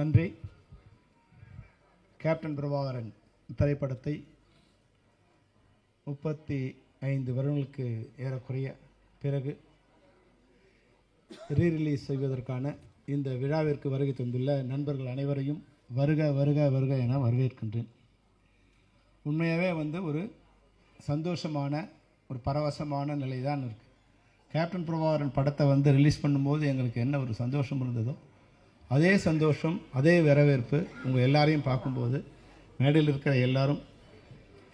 நன்றி. கேப்டன் பிரபாகரன் திரைப்படத்தை 35 வருடங்களுக்கு ஏறக்குறைய பிறகு ரீரிலீஸ் செய்வதற்கான இந்த விழாவிற்கு வருகை தந்துள்ள நண்பர்கள் அனைவரையும் வருக வருக வருக என வரவேற்கின்றேன். உண்மையாகவே ஒரு சந்தோஷமான ஒரு பரவசமான நிலை தான் இருக்குது. கேப்டன் பிரபாகரன் படத்தை ரிலீஸ் பண்ணும்போது எங்களுக்கு என்ன ஒரு சந்தோஷம் இருந்ததோ அதே சந்தோஷம், அதே வரவேற்பு உங்கள் எல்லாரையும் பார்க்கும்போது மேடையில் இருக்கிற எல்லாரும்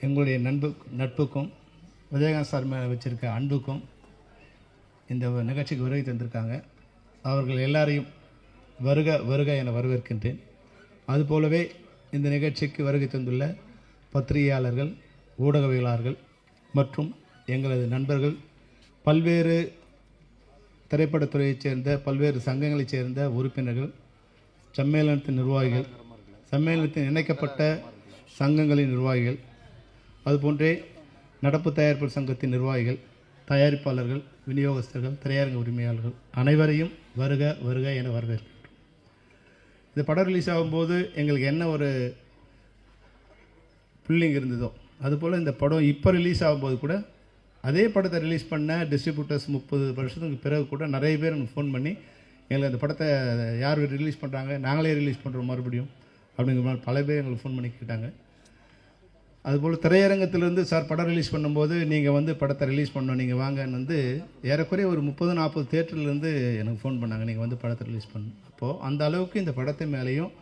எங்களுடைய நட்புக்கும் விஜயகாந்த் சார் மேலே வச்சுருக்க அன்புக்கும் இந்த நிகழ்ச்சிக்கு வருகை தந்திருக்காங்க. அவர்கள் எல்லாரையும் வருக வருக என வரவேற்கின்றேன். அதுபோலவே இந்த நிகழ்ச்சிக்கு வருகை தந்துள்ள பத்திரிகையாளர்கள், ஊடகவியலாளர்கள் மற்றும் எங்களது நண்பர்கள், பல்வேறு திரைப்படத்துறையைச் சேர்ந்த பல்வேறு சங்கங்களைச் சேர்ந்த உறுப்பினர்கள், சம்மேளனத்தின் நிர்வாகிகள், சம்மேளனத்தின் இணைக்கப்பட்ட சங்கங்களின் நிர்வாகிகள், அதுபோன்றே நடப்பு தயாரிப்பு சங்கத்தின் நிர்வாகிகள், தயாரிப்பாளர்கள், விநியோகஸ்தர்கள், திரையரங்க உரிமையாளர்கள் அனைவரையும் வருக வருக என வரவேற்கிறோம். இந்த படம் ரிலீஸ் ஆகும்போது எங்களுக்கு என்ன ஒரு ஃபீலிங் இருந்ததோ அதுபோல் இந்த படம் இப்போ ரிலீஸ் ஆகும்போது கூட அதே படத்தை ரிலீஸ் பண்ண டிஸ்ட்ரிபியூட்டர்ஸ் 30 வருஷத்துக்கு பிறகு கூட நிறைய பேர் எனக்கு ஃபோன் பண்ணி எங்களுக்கு அந்த படத்தை யார் ரிலீஸ் பண்ணுறாங்க, நாங்களே ரிலீஸ் பண்ணுறோம் மறுபடியும் அப்படிங்கிற மாதிரி பல பேர் எங்களுக்கு ஃபோன் பண்ணி கேட்டாங்க. அதுபோல் திரையரங்கத்திலேருந்து சார் படம் ரிலீஸ் பண்ணும்போது நீங்கள் படத்தை ரிலீஸ் பண்ணோம், நீங்கள் வாங்கன்னு ஏறக்குறைய ஒரு 30-40 தேட்டர்லேருந்து எனக்கு ஃபோன் பண்ணாங்க, நீங்கள் படத்தை ரிலீஸ் பண்ணணும். அப்போது அந்த அளவுக்கு இந்த படத்தை மேலேயும்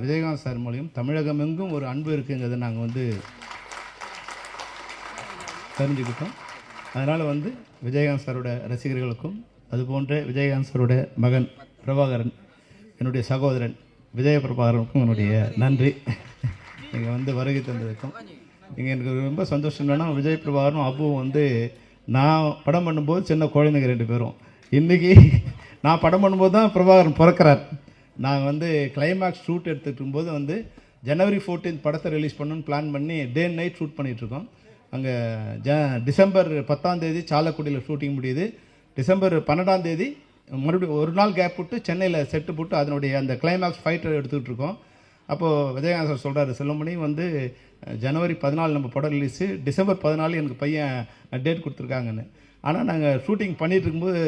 விஜயகாந்த் சார் மூலியம் தமிழகம் எங்கும் ஒரு அன்பு இருக்குங்கிறத நாங்கள் தெரிஞ்சுக்கிட்டோம். அதனால் விஜயகாந்த் சாரோட ரசிகர்களுக்கும் அதுபோன்ற விஜயகாந்த் சாரோட மகன் பிரபாகரன், என்னுடைய சகோதரன் விஜய பிரபாகரனுக்கும் என்னுடைய நன்றி. நீங்கள் வருகை தந்ததுக்கும் இங்கே எனக்கு ரொம்ப சந்தோஷம். என்னன்னா விஜய் பிரபாகரனும் அப்புவும் நான் படம் பண்ணும்போது சின்ன குழந்தைங்க 2 பேரும். இன்றைக்கி நான் படம் பண்ணும்போது தான் பிரபாகரன் பிறக்கிறார். நாங்கள் கிளைமேக்ஸ் ஷூட் எடுத்துகிட்டு இருக்கும்போது ஜனவரி 14 படத்தை ரிலீஸ் பண்ணணுன்னு பிளான் பண்ணி டே அண்ட் நைட் ஷூட் பண்ணிகிட்ருக்கோம். அங்கே டிசம்பர் 10 சாலக்குடியில் ஷூட்டிங் முடியுது. டிசம்பர் 12 மறுபடியும் ஒரு நாள் கேப் விட்டு சென்னையில் செட்டு போட்டு அதனுடைய அந்த கிளைமேக்ஸ் ஃபைட்டர் எடுத்துக்கிட்டு இருக்கோம். அப்போது விஜயகாந்த் சார் சொல்கிறாரு, செல்வமணி ஜனவரி 14 நம்ம படம் ரிலீஸு, டிசம்பர் 14 எனக்கு பையன் டேட் கொடுத்துருக்காங்கன்னு. ஆனால் நாங்கள் ஷூட்டிங் பண்ணிகிட்டு இருக்கும்போது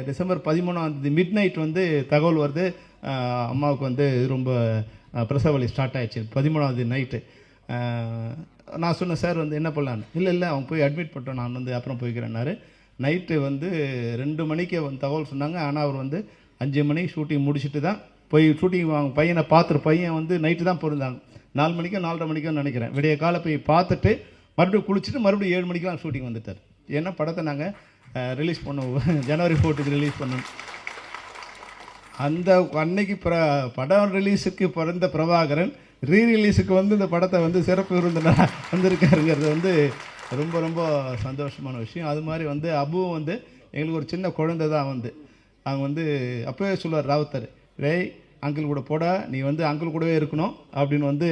டிசம்பர் 13 மிட் நைட் தகவல் வருது, அம்மாவுக்கு ரொம்ப பிரசவ ஸ்டார்ட் ஆகிடுச்சு 13 நைட்டு. நான் சொன்னேன், சார் என்ன பண்ணலான்னு. இல்லை அவங்க போய் அட்மிட் பண்ணிட்டோம், நான் அப்புறம் போய்க்கிறேன்னாரு. நைட்டு 2 மணிக்கு தகவல் சொன்னாங்க. ஆனால் அவர் 5 மணிக்கு ஷூட்டிங் முடிச்சுட்டு தான் போய் ஷூட்டிங் பையனை பார்த்துட்டு, பையன் நைட்டு தான் பிறந்தாங்க, 4 மணிக்கோ 4:30 மணிக்கோ நினைக்கிறேன். விடிய காலை போய் பார்த்துட்டு மறுபடியும் குளிச்சுட்டு மறுபடியும் 7 மணிக்கெலாம் ஷூட்டிங் வந்துட்டார். ஏன்னா படத்தை நாங்கள் ரிலீஸ் பண்ணுவோம், ஜனவரி 14 ரிலீஸ் பண்ணோம். அந்த அன்னைக்கு படம் ரிலீஸுக்கு பிறந்த பிரபாகரன் ரீரிலீஸுக்கு இந்த படத்தை சிறப்பு விருந்தினராக வந்திருக்காருங்கிறது ரொம்ப ரொம்ப சந்தோஷமான விஷயம். அது மாதிரி அபுவும் எங்களுக்கு ஒரு சின்ன குழந்தை தான். அவங்க அப்போவே சொல்லுவார் ராவுத்தர், அங்கிள் கூட போட, நீ அங்கிள் கூடவே இருக்கணும் அப்படின்னு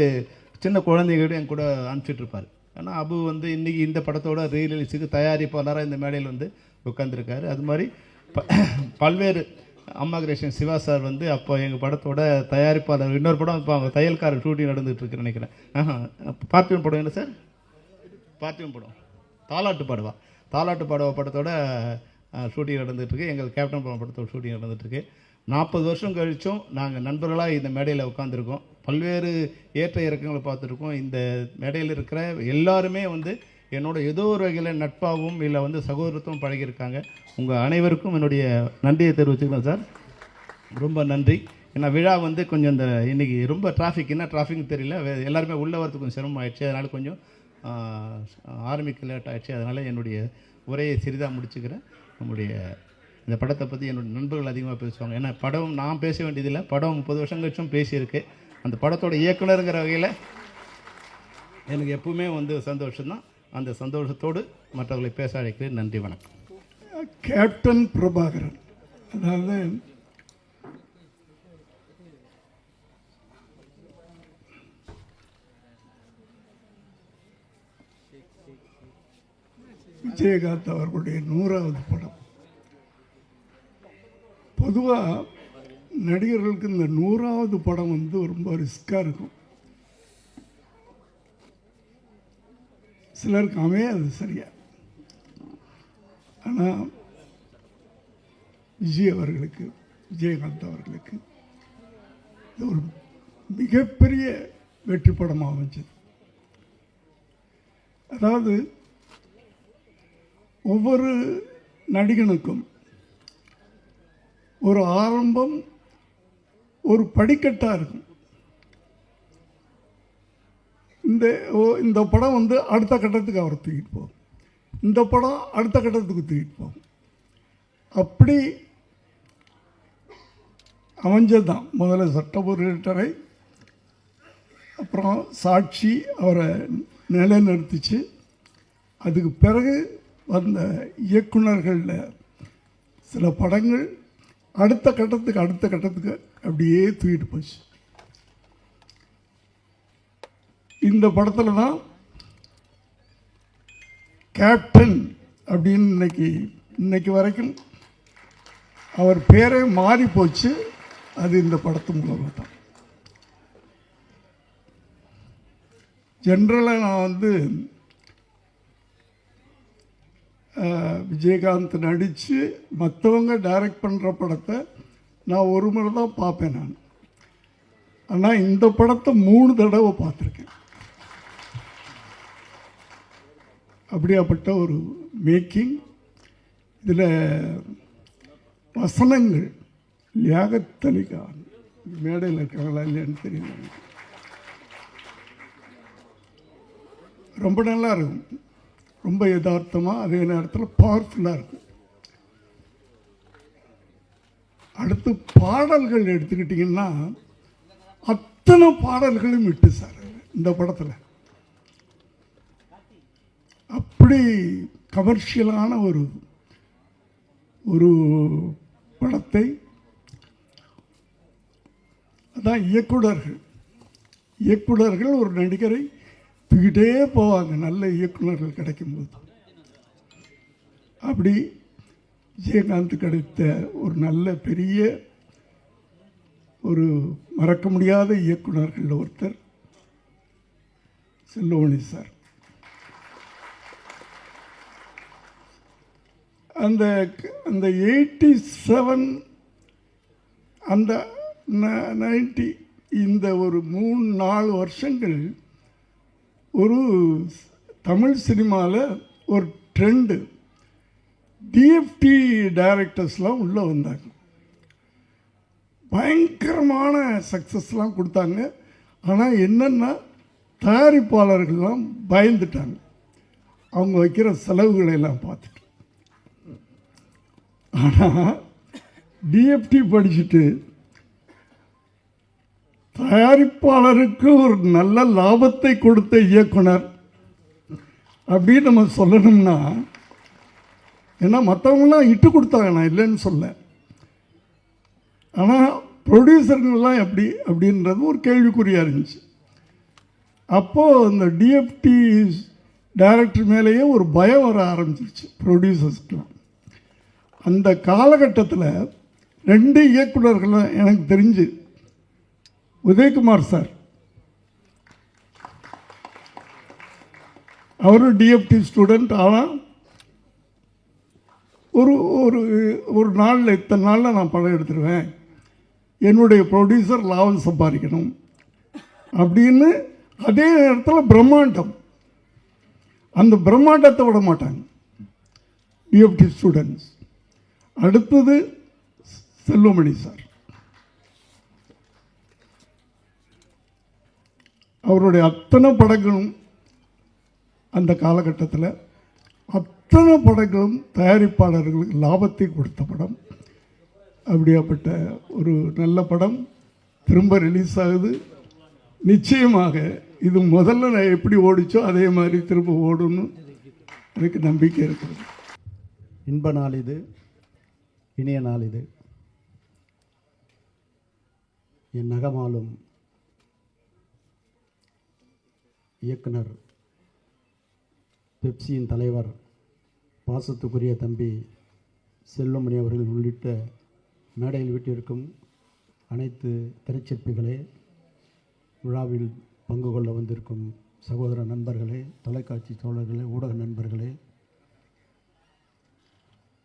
சின்ன குழந்தைகிட்ட என் கூட அனுப்பிச்சிட்ருப்பார். ஆனால் அபு இன்றைக்கி இந்த படத்தோட ரீரிலீஸுக்கு தயாரிப்பாளராக இந்த மேடையில் உட்காந்துருக்காரு. அது மாதிரி பல்வேறு அம்மா கிருஷ்ணன் சிவா சார் அப்போ எங்கள் படத்தோட தயாரிப்பாளர். இன்னொரு படம் இப்போ அவங்க தையல்காரர் ஷூட்டிங் நடந்துகிட்ருக்குன்னு நினைக்கிறேன். பார்த்திபன் படம் என்ன சார்? பார்த்திபன் படம் தாலாட்டு பாடவா படத்தோட ஷூட்டிங் நடந்துகிட்ருக்கு. எங்கள் கேப்டன் படத்தோட ஷூட்டிங் நடந்துகிட்ருக்கு. 40 வருஷம் கழிச்சும் நாங்கள் நண்பர்களாக இந்த மேடையில் உட்காந்துருக்கோம். பல்வேறு ஏற்ற இறக்கங்களை பார்த்துருக்கோம். இந்த மேடையில் இருக்கிற எல்லாருமே என்னோட ஏதோ ஒரு வகையில் நட்பாகவும் இல்லை சகோதரத்துவம் பழகியிருக்காங்க. உங்கள் அனைவருக்கும் என்னுடைய நன்றியை தெரிவிச்சுக்கிறேன் சார். ரொம்ப நன்றி. ஏன்னா விழா கொஞ்சம் இந்த இன்றைக்கி ரொம்ப என்ன டிராஃபிக்னு தெரியல, எல்லாருமே உள்ளே வரதுக்கு கொஞ்சம் சிரமம் ஆயிடுச்சு. அதனால் கொஞ்சம் ஆரம்பிக்க லேட் ஆகிடுச்சு. அதனால் என்னுடைய உரையை சிறிதாக முடிச்சுக்கிறேன். நம்முடைய இந்த படத்தை பற்றி என்னுடைய நண்பர்கள் அதிகமாக பேசுவாங்க. ஏன்னா படம் நான் பேச வேண்டியதில்லை, படம் 30 வருஷம் கழிச்சும் பேசியிருக்கு. அந்த படத்தோட இயக்குனருங்கிற வகையில் எனக்கு எப்பவுமே சந்தோஷம்தான். அந்த சந்தோஷத்தோடு மற்றவர்களை பேச அழைக்கிறேன். நன்றி, வணக்கம். கேப்டன் பிரபாகரன், அதாவது விஜயகாந்த் அவர்களுடைய 100வது படம். பொதுவாக நடிகர்களுக்கு இந்த 100வது படம் வந்து ரொம்ப ரிஸ்காக இருக்கும். சிலருக்கு அமையாது சரியா. ஆனால் விஜயகாந்த் அவர்களுக்கு இது ஒரு மிகப்பெரிய வெற்றி படமாக அமைஞ்சது. அதாவது ஒவ்வொரு நடிகனுக்கும் ஒரு ஆரம்பம், ஒரு படிக்கட்டாக இருக்கும். இந்த படம் வந்து அடுத்த கட்டத்துக்கு அவரை தூக்கிட்டு போகும், இந்த படம் அடுத்த கட்டத்துக்கு தூக்கிட்டு போகும். அப்படி அமைஞ்சது தான். முதல்ல சட்டபுரட்டரை, அப்புறம் சாட்சி அவரை நிலைநிறுத்திச்சு. அதுக்கு பிறகு வந்த இயக்குனர்களில் சில படங்கள் அடுத்த கட்டத்துக்கு அப்படியே தூக்கிட்டு போச்சு. இந்த படத்தில் தான் கேப்டன் அப்படின்னு இன்னைக்கு வரைக்கும் அவர் பேரே மாறி போச்சு. அது இந்த படத்து மூலமாக தான். ஜென்ரலாக நான் வந்து விஜயகாந்த் நடித்து மற்றவங்க டைரக்ட் பண்ணுற படத்தை நான் ஒரு முறை தான் பார்ப்பேன் நான். ஆனால் இந்த படத்தை 3 தடவை பார்த்துருக்கேன். அப்படியாப்பட்ட ஒரு மேக்கிங். இதில் வசனங்கள் லியாகத் அலி கான் மேடையில் இருக்காங்களா இல்லையான்னு தெரியல, ரொம்ப நல்லா இருக்கும். ரொம்ப யதார்த்தமாக, அதே நேரத்தில் பவர்ஃபுல்லாக இருக்கும். அடுத்து பாடல்கள் எடுத்துக்கிட்டிங்கன்னா அத்தனை பாடல்களும் விட்டு சார் இந்த படத்தில். அப்படி கமர்ஷியலான ஒரு படத்தை அதான் இயக்குனர்கள் ஒரு நடிகரை தூக்கிட்டே போவாங்க நல்ல இயக்குனர்கள் கிடைக்கும்போது. அப்படி விஜயகாந்த் கிடைத்த ஒரு நல்ல பெரிய ஒரு மறக்க முடியாத இயக்குனர்கள் ஒருத்தர் செல்வமணி சார். அந்த 87 அந்த 90 இந்த ஒரு 3-4 வருஷங்கள் ஒரு தமிழ் சினிமாவில் ஒரு ட்ரெண்டு. டிஎஃப்டி டைரக்டர்ஸ்லாம் உள்ளே வந்தாங்க, பயங்கரமான சக்ஸஸ்லாம் கொடுத்தாங்க. ஆனால் என்னென்னா தயாரிப்பாளர்கள்லாம் பயந்துட்டாங்க அவங்க வைக்கிற செலவுகளை எல்லாம் பார்த்துட்டு. ஆனால் டிஎஃப்டி படிச்சுட்டு தயாரிப்பாளருக்கு ஒரு நல்ல லாபத்தை கொடுத்த இயக்குனர் அப்படின்னு நம்ம சொல்லணும்னா, ஏன்னா மற்றவங்களாம் இட்டு கொடுத்தாங்க, நான் இல்லைன்னு சொல்ல. ஆனால் ப்ரொடியூசர்கள்லாம் எப்படி அப்படின்றது ஒரு கேள்விக்குறியாக இருந்துச்சு. அப்போது இந்த டிஎஃப்டி டைரக்டர் மேலேயே ஒரு பயம் வர ஆரம்பிச்சிருச்சு ப்ரொடியூசர்ஸ்க்கெலாம். அந்த காலகட்டத்தில் 2 இயக்குனர்கள் எனக்கு தெரிஞ்சு, உதயகுமார் சார், அவரும் டிஎஃப்டி ஸ்டூடெண்ட். ஆனால் ஒரு நாளில் இத்தனை நாளில் நான் படம் எடுத்துருவேன், என்னுடைய ப்ரொடியூசர் லாபம் சம்பாதிக்கணும் அப்படின்னு. அதே நேரத்தில் பிரம்மாண்டம், அந்த பிரம்மாண்டத்தை விட மாட்டாங்க டிஎஃப்டி ஸ்டூடெண்ட்ஸ். அடுத்தது செல்வமணி சார், அவருடைய அத்தனை படங்களும் அந்த காலகட்டத்தில் அத்தனை படங்களும் தயாரிப்பாளர்களுக்கு லாபத்தை கொடுத்த படம். அப்படியாப்பட்ட ஒரு நல்ல படம் திரும்ப ரிலீஸ் ஆகுது. நிச்சயமாக இது முதல்ல நான் எப்படி ஓடிச்சோ அதே மாதிரி திரும்ப ஓடுன்னு எனக்கு நம்பிக்கை இருக்கிறது. இன்ப நாள் இது, இனிய நாள் இது. என் நகமாலும் இயக்குனர், பெப்சியின் தலைவர், பாசத்துக்குரிய தம்பி செல்வமணி அவர்கள் உள்ளிட்ட மேடையில் வீட்டிற்கும் அனைத்து திரைச்சிற்பிகளே, விழாவில் பங்கு கொள்ள வந்திருக்கும் சகோதர நண்பர்களே, தொலைக்காட்சி தோழர்களே, ஊடக நண்பர்களே,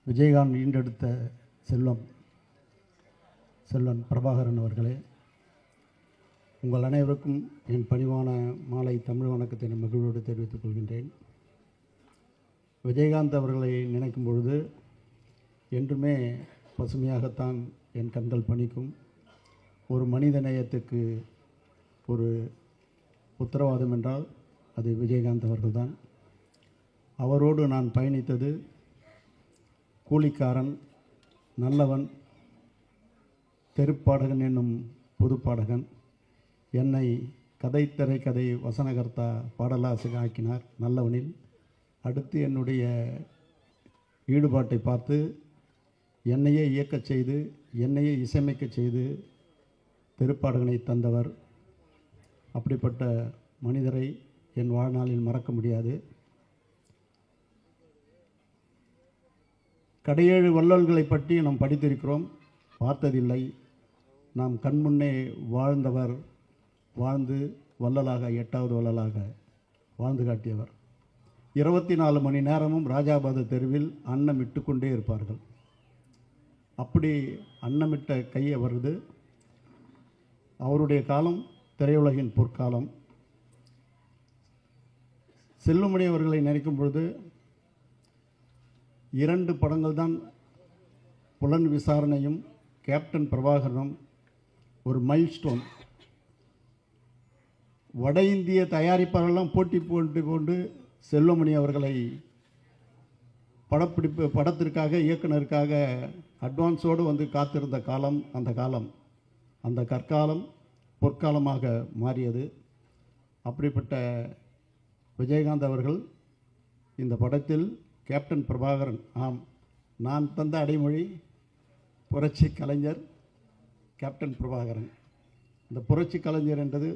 விஜயகாந்த் ஈண்டெடுத்த செல்வன் பிரபாகரன் அவர்களே, உங்கள் அனைவருக்கும் என் பணிவான மாலை தமிழ் வணக்கத்தை நான் மகிழ்வோடு தெரிவித்துக் கொள்கின்றேன். விஜயகாந்த் அவர்களை நினைக்கும் பொழுது என்றுமே பசுமையாகத்தான் என் கண்கள் பணிக்கும். ஒரு மனித நேயத்துக்கு ஒரு உத்தரவாதம் என்றால் அது விஜயகாந்த் அவர்கள்தான். அவரோடு நான் பயணித்தது கூலிக்காரன், நல்லவன், தெருப்பாடகன் என்னும் புதுப்பாடகன். என்னை கதை திரைக்கதை வசனகர்த்தா பாடலாசிரியர் ஆக்கினார் நல்லவனில். அடுத்து என்னுடைய ஈடுபாட்டை பார்த்து என்னையே இயக்கச் செய்து என்னையே இசையமைக்கச் செய்து தெருப்பாடகனை தந்தவர். அப்படிப்பட்ட மனிதரை என் வாழ்நாளில் மறக்க முடியாது. கடையேழு வள்ளல்களை பற்றி நாம் படித்திருக்கிறோம், பார்த்ததில்லை. நாம் கண்முன்னே வாழ்ந்தவர், வாழ்ந்து வள்ளலாக 8வது வள்ளலாக வாழ்ந்து காட்டியவர். 24 மணி நேரமும் ராஜாபாத தெருவில் அன்னமிட்டு கொண்டே இருப்பார்கள். அப்படி அன்னமிட்ட கை அவரது. அவருடைய காலம் திரையுலகின் பொற்காலம். செல்லுமணி அவர்களை நினைக்கும் பொழுது 2 படங்கள் தான், புலன் விசாரணையும் கேப்டன் பிரபாகரனும் ஒரு மைல்ஸ்டோன். வட இந்திய தயாரிப்பாளரெல்லாம் போட்டி போட்டு கொண்டு செல்வமணி அவர்களை படத்திற்காக இயக்குனருக்காக அட்வான்ஸோடு வந்து காத்திருந்த காலம் அந்த காலம். அந்த கற்காலம் பொற்காலமாக மாறியது. அப்படிப்பட்ட விஜயகாந்த் அவர்கள் இந்த படத்தில் கேப்டன் பிரபாகரன், ஆம், நான் தந்த அடைமொழி புரட்சி கலைஞர் கேப்டன் பிரபாகரன். இந்த புரட்சி கலைஞர் என்றது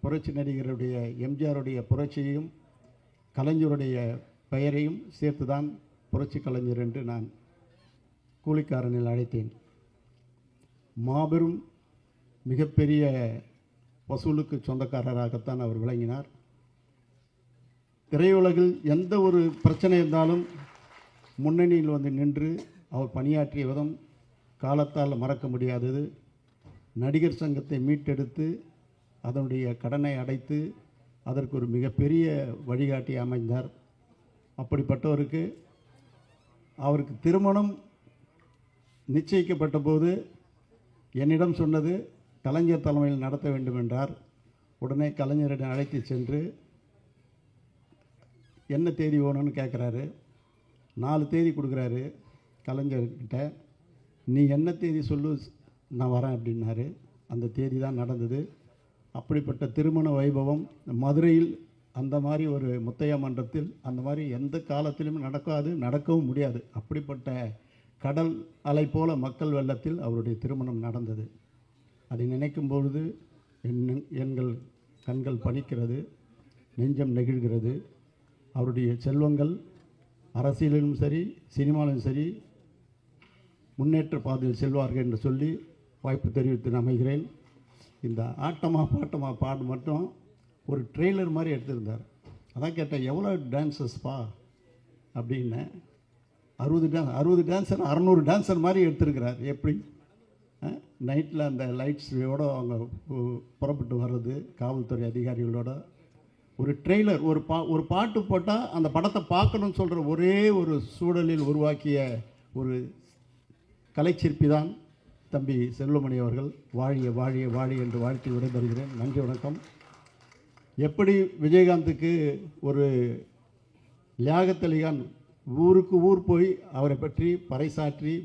புரட்சி நடிகருடைய எம்ஜிஆருடைய புரட்சியையும் கலைஞருடைய பெயரையும் சேர்த்துதான் புரட்சி கலைஞர் என்று நான் கூலிக்காரனில் அழைத்தேன். மாபெரும் மிகப்பெரிய வசூலுக்கு சொந்தக்காரராகத்தான் அவர் விளங்கினார். திரையுலகில் எந்த ஒரு பிரச்சனை இருந்தாலும் முன்னணியில் வந்து நின்று அவர் பணியாற்றிய விதம் காலத்தால் மறக்க முடியாதது. நடிகர் சங்கத்தை மீட்டெடுத்து அதனுடைய கடனை அடைத்து அதற்கு ஒரு மிகப்பெரிய வழிகாட்டி அமைந்தார். அப்படிப்பட்டவருக்கு அவருக்கு திருமணம் நிச்சயிக்கப்பட்ட போது என்னிடம் சொன்னது கலைஞர் தலைமையில் நடத்த வேண்டும் என்றார். உடனே கலைஞரிடம் அழைத்து சென்று என்ன தேதி வேணும்னு கேட்குறாரு. 4 தேதி கொடுக்குறாரு கலைஞர்கிட்ட. நீ என்ன தேதி சொல்லு, நான் வரேன் அப்படின்னாரு. அந்த தேதி தான் நடந்தது. அப்படிப்பட்ட திருமண வைபவம் மதுரையில் அந்த மாதிரி ஒரு முத்தையா மன்றத்தில் அந்த மாதிரி எந்த காலத்திலும் நடக்காது, நடக்கவும் முடியாது. அப்படிப்பட்ட கடல் அலை போல மக்கள் வெள்ளத்தில் அவருடைய திருமணம் நடந்தது. அதை நினைக்கும் பொழுது எங்கள் கண்கள் பனிக்கிறது, நெஞ்சம் நெகிழ்கிறது. அவருடைய செல்வங்கள் அரசியலிலும் சரி சினிமாவிலும் சரி முன்னேற்ற பாதையில் செல்வார்கள் என்று சொல்லி வாய்ப்பு தெரிவித்து அமைகிறேன். இந்த ஆட்டமா பாட்டமா பாடு மட்டும் ஒரு ட்ரெய்லர் மாதிரி எடுத்திருந்தார். அதான் கேட்டேன், எவ்வளோ டான்ஸஸ்ப்பா அப்படின்னு. 60 டான்ஸர் 600 டான்ஸர் மாதிரி எடுத்திருக்கிறார். எப்படி நைட்டில் அந்த லைட்ஸோடு அவங்க புறப்பட்டு வர்றது, காவல்துறை அதிகாரிகளோட ஒரு ட்ரெய்லர், ஒரு பாட்டு போட்டால் அந்த படத்தை பார்க்கணும்னு சொல்கிற ஒரே ஒரு சூழலில் உருவாக்கிய ஒரு கலைச்சிற்பி தான் தம்பி செல்வமணி அவர்கள். வாழிய வாழிய வாழி என்று வாழ்த்தி விடைபெறுகிறேன். நன்றி, வணக்கம். எப்படி விஜயகாந்துக்கு ஒரு லியாகத் ஊருக்கு ஊர் போய் அவரை பற்றி பறைசாற்றி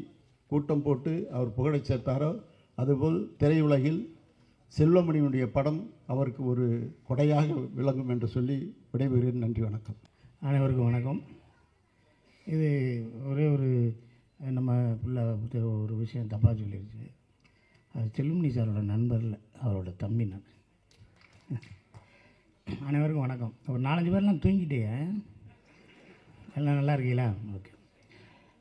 கூட்டம் போட்டு அவர் புகழச் சேர்த்தாரோ, அதுபோல் திரையுலகில் செல்வமணியினுடைய படம் அவருக்கு ஒரு கொடையாக விளங்கும் என்று சொல்லி விடைபெறுகிறேன். நன்றி, வணக்கம். அனைவருக்கும் வணக்கம். இது ஒரே ஒரு நம்ம பிள்ளை ஒரு விஷயம் தப்பாக சொல்லிடுச்சு. அது செல்லுமணி சாரோட நண்பர் இல்லை, அவரோட தம்பி நான். அனைவருக்கும் வணக்கம். ஒரு 4-5 பேர்லாம் தூங்கிட்டே எல்லாம் நல்லா இருக்கீங்களா? ஓகே.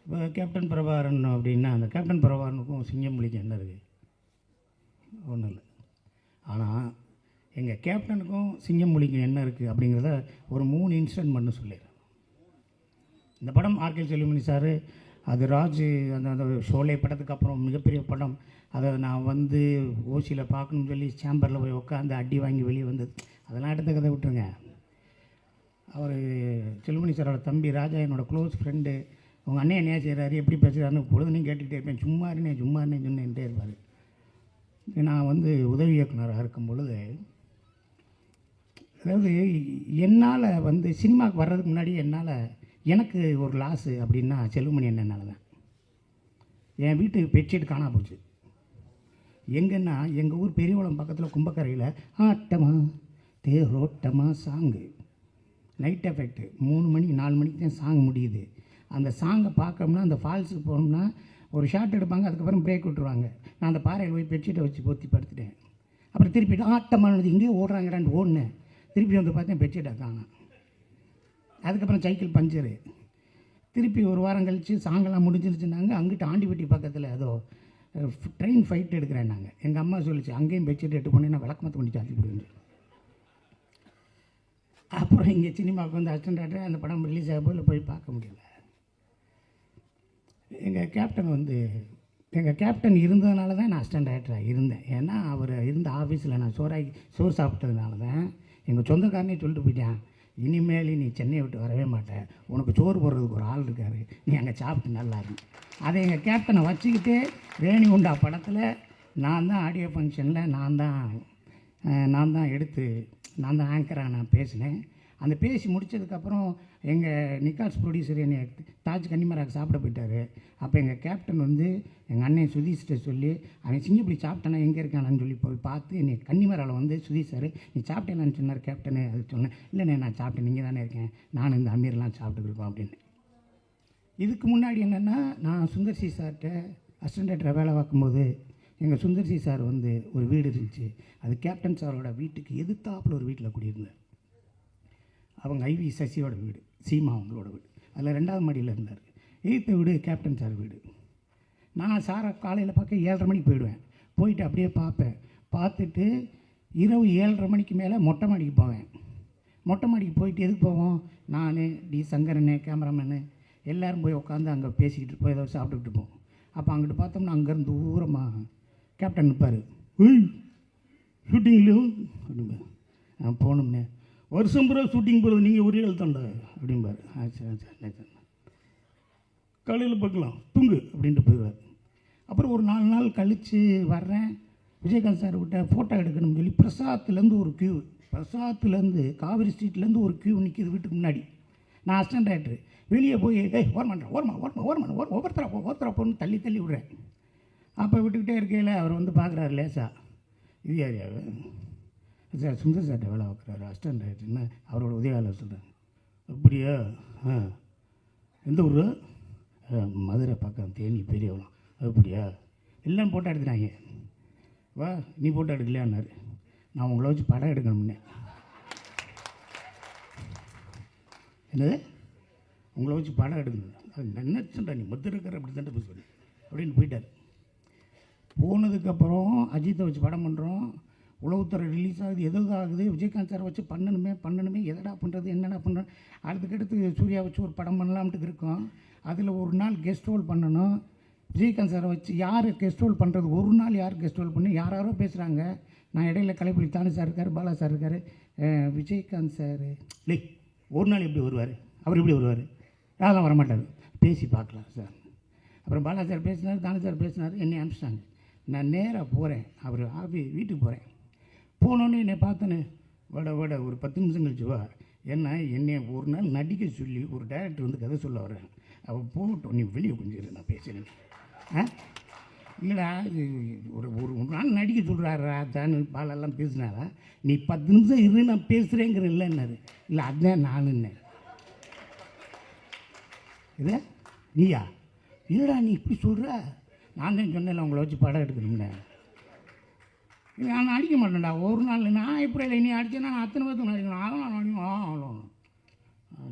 இப்போ கேப்டன் பிரபாகரன் அப்படின்னா அந்த கேப்டன் பிரபாகரனுக்கும் சிங்கம்புலிக்கும் என்ன இருக்குது? ஒன்றும் இல்லை. ஆனால் எங்கள் கேப்டனுக்கும் சிங்கமொழிக்கும் என்ன இருக்குது அப்படிங்கிறத ஒரு 3 இன்சிடென்ட் மட்டும் சொல்லிடுறேன். இந்த படம் ஆர்கே செல்வமணி சார் அது ராஜ் அந்த ஷோலே படத்துக்கு அப்புறம் மிகப்பெரிய படம். அதை நான் வந்து ஓசியில் பார்க்கணும்னு சொல்லி சேம்பரில் போய் உட்காந்து அடி வாங்கி வெளியே வந்தது. அதெல்லாம் எடுத்த கதை விட்டுருங்க. அவர் செல்வமணி சாரோட தம்பி ராஜா என்னோடய க்ளோஸ் ஃப்ரெண்டு. உங்கள் அண்ணன் என்ன செய்கிறாரு, எப்படி பேசுகிறாருன்னு பொழுதுனையும் கேட்டுக்கிட்டே இருப்பேன். சும்மா இருந்தேன் சொன்னேன்ட்டே இருப்பார். நான் வந்து உதவி இயக்குனராக இருக்கும் பொழுது, அதாவது என்னால் வந்து சினிமாவுக்கு வர்றதுக்கு முன்னாடி எனக்கு ஒரு லாஸு அப்படின்னா செல்வமணி அண்ணனால தான். என் வீட்டு பெட்ஷீட் காணா போச்சு. எங்கன்னா எங்கள் ஊர் பெரியவளம் பக்கத்தில் கும்பக்கரையில் ஆட்டமா தேரோட்டமா சாங்கு நைட் எஃபெக்ட் 3 மணி 4 மணிக்கு தான் சாங் முடியுது. அந்த சாங்கை பார்க்கணும்னா அந்த ஃபால்ஸுக்கு போனோம்னா ஒரு ஷாட் எடுப்பாங்க, அதுக்கப்புறம் பிரேக் விட்டுருவாங்க. நான் அந்த பாறையில் போய் பெட்ஷீட்டை வச்சு பொத்தி படுத்துட்டேன். அப்புறம் திருப்பிட்டு ஆட்டமானது இங்கேயே ஓடுறாங்கடான்னு ஓடினேன். திருப்பி வந்து பார்த்தேன் பெட்ஷீட்டை காணோம். அதுக்கப்புறம் சைக்கிள் பஞ்சரு. திருப்பி ஒரு வாரம் கழித்து சாங்கெல்லாம் முடிஞ்சிருச்சுனாங்க. அங்கிட்டு ஆண்டிப்பட்டி பக்கத்தில் ஏதோ ட்ரெயின் ஃபைட் எடுக்கிறேன். நாங்கள் எங்கள் அம்மா சொல்லிச்சு அங்கேயும் பெட்ஷீட் எட்டு போனேன், நான் விளக்கமத்து பண்ணி சாத்தி போடுவேன். அப்புறம் இங்கே சினிமாவுக்கு வந்து அசிஸ்டன்ட் டைரக்டர் அந்த படம் ரிலீஸ் ஆகும்போது போய் பார்க்க முடியல. எங்கள் கேப்டன் இருந்ததுனால தான் நான் அசிஸ்டன்ட் டைரக்டராக இருந்தேன். ஏன்னா அவர் இருந்த ஆஃபீஸில் நான் சோறு சாப்பிட்டதுனால தான் எங்கள் சொந்தக்காரனே சொல்லிட்டு போயிட்டேன், இனிமேல் நீ சென்னையை விட்டு வரவே மாட்டேன், உனக்கு சோறு போடுறதுக்கு ஒரு ஆள் இருக்கார், நீ அங்கே சாப்பிட்டு நல்லா இருக்கு. அதை எங்கள் கேப்டனை வச்சுக்கிட்டு ரேணி உண்டா படத்தில் நான் தான் ஆடியோ ஃபங்க்ஷனில் நான் தான் எடுத்து நான் தான் ஆங்கராக நான் பேசினேன். அந்த பேசி முடித்ததுக்கப்புறம் எங்கள் நிக்காஸ் ப்ரொடியூசர் என்னை தாஜ் கன்னிமராக்கு சாப்பிட போயிட்டார். அப்போ எங்கள் கேப்டன் வந்து எங்கள் அண்ணன் சுதீஷ்கிட்ட சொல்லி அவன் சிங்கப்பள்ளி சாப்பிட்டானா எங்கே இருக்கானான்னு சொல்லி போய் பார்த்து என்னை கன்னிமராவில் வந்து சுதீஷ் சார் நீ சாப்பிட்டேன்னு சொன்னார் கேப்டனு. அது சொன்னேன், இல்லைண்ணே நான் சாப்பிட்டேன், நீங்கள் தானே இருக்கேன், நான் இந்த அமீர்லாம் சாப்பிட்டுருக்கோம் அப்படின்னு. இதுக்கு முன்னாடி என்னென்னா நான் சுந்தர்சி சார்கிட்ட அசிஸ்டன்ட் டைரக்டராக வேலை பார்க்கும்போது எங்கள் சுந்தர்சி சார் வந்து ஒரு வீடு இருந்துச்சு. அது கேப்டன் சாரோட வீட்டுக்கு எதிர்த்தாப்பில் ஒரு வீட்டில் குடியிருந்தார். அவங்க ஐவி சசியோட வீடு, சீமா அவங்களோட வீடு. அதில் 2வது மாடியில் இருந்தார். எய்த்த வீடு கேப்டன் சார் வீடு. நான் சாரை காலையில் பார்க்க 7:30 மணிக்கு போயிடுவேன். போயிட்டு அப்படியே பார்ப்பேன். பார்த்துட்டு இரவு 7:30 மணிக்கு மேலே மொட்டை மாடிக்கு போவேன். மொட்டை மாடிக்கு போயிட்டு எதுக்கு போவோம், நான் டி சங்கரனு கேமராமேனு எல்லோரும் போய் உட்காந்து அங்கே பேசிக்கிட்டு இருப்போம், ஏதோ சாப்பிட்டுக்கிட்டு இருப்போம். அப்போ அங்கிட்டு பார்த்தோம்னா அங்கேருந்து தூரமாக கேப்டன் நிற்பார். ஷூட்டிங்லேயும் அப்படிம்பா நான் போகணும்னே, வருஷம் பூரா ஷூட்டிங் போகிறது நீங்கள் ஒரே எழுத்தாண்ட அப்படிம்பார். சரி காலையில் பார்க்கலாம் தூங்கு அப்படின்ட்டு போயிடுவார். அப்புறம் ஒரு 4 நாள் கழித்து வர்றேன், விஜயகாந்த் சார் கிட்ட ஃபோட்டோ எடுக்கணும்னு சொல்லி பிரசாத்துலேருந்து ஒரு க்யூ, பிரசாத்துலேருந்து காவிரி ஸ்ட்ரீட்லேருந்து ஒரு க்யூ நிற்கிது வீட்டுக்கு முன்னாடி. நான் அசிஸ்டன்ட் டைரக்டர் வெளியே போய் ஒவ்வொருத்தரா பொண்ணு தள்ளி விடுறேன். அப்போ விட்டுக்கிட்டே இருக்கையில் அவர் வந்து பார்க்குறாரு லேசா, இது யாரியாவே சார் சுந்தர் சார்ட்ட வேலை பார்க்குறாரு அசிஸ்டன்ட் டைரக்டர்னு அவரோட உதவியாளர் சொல்கிறாங்க. அப்படியா, எந்த ஊர், மதுரை பக்கம் தேனி பெரியவளம். அப்படியா, எல்லாம் ஃபோட்டோ எடுத்துட்டாங்க, வா நீ ஃபோட்டோ எடுக்கலையான்னாரு. நான் உங்களை வச்சு படம் எடுக்கணும்னே. என்னது உங்களை வச்சு படம் எடுக்கணும், அது என்ன சொல்கிறா நீ மதுரை இருக்கிற அப்படி தான் போய் சொல்லி அப்படின்னு போயிட்டார். போனதுக்கப்புறம் அஜித்தை வச்சு படம் பண்ணுறோம், உளவுத்துறை ரிலீஸ் ஆகுது, எதாவது ஆகுது, விஜயகாந்த் சாரை வச்சு பண்ணணுமே எதடா பண்ணுறது என்னடா பண்ணுறோம். அடுத்துக்கடுத்து சூர்யா வச்சு ஒரு படம் பண்ணலாம்ட்டு இருக்கோம். அதில் ஒரு நாள் கெஸ்ட் ரோல் பண்ணணும். விஜயகாந்த் சாரை வச்சு யார் கெஸ்ட் ரோல் பண்ணுறது, ஒரு நாள் யார் கெஸ்ட் ரோல் பண்ணி யாரோ பேசுகிறாங்க. நான் இடையில கலைப்புலி தானு சார் இருக்கார், பாலா சார் இருக்கார், விஜயகாந்த் சார் இல்லை ஒரு நாள் எப்படி வருவார், அவர் எப்படி வருவார், அதெல்லாம் வரமாட்டார், பேசி பார்க்கலாம் சார். அப்புறம் பாலா சார் பேசினார், தானு சார் பேசினார், என்னை அனுப்பிச்சிட்டாங்க. நான் நேராக போகிறேன், அவர் வீட்டுக்கு போகிறேன். போனோன்னே என்னை பார்த்தேன்னு வட ஒரு 10 நிமிஷம் கழிச்சு வா, என்னை ஒரு நாள் நடிக்க சொல்லி ஒரு டைரக்டர் வந்து கதை சொல்ல வரேன், அவள் போகட்டும் நீ வெளியே கொஞ்சம் நான் பேசுகிறேன். இல்லைடா ஒரு நாள் நடிக்க சொல்கிறாரு ராஜான்னு பாலெல்லாம் பேசினாரா, நீ 10 நிமிஷம் இரு நான் பேசுகிறேங்கிற இல்லைன்னாரு. இல்லை அதுதான் நானுன்னேன். இது நீயா, இல்லைடா நீ இப்படி சொல்கிற, நான் தான் சொன்னேன் உங்களை வச்சு படம் எடுக்கணும்னு. நான் அடிக்க மாட்டேன்டா ஒரு நாள், நான் எப்படி இல்லை நீ அடித்தேன்னா நான் அத்தனை பேர்த்து அடிக்கணும், அதெல்லாம் அடிக்கணும் அவ்வளோ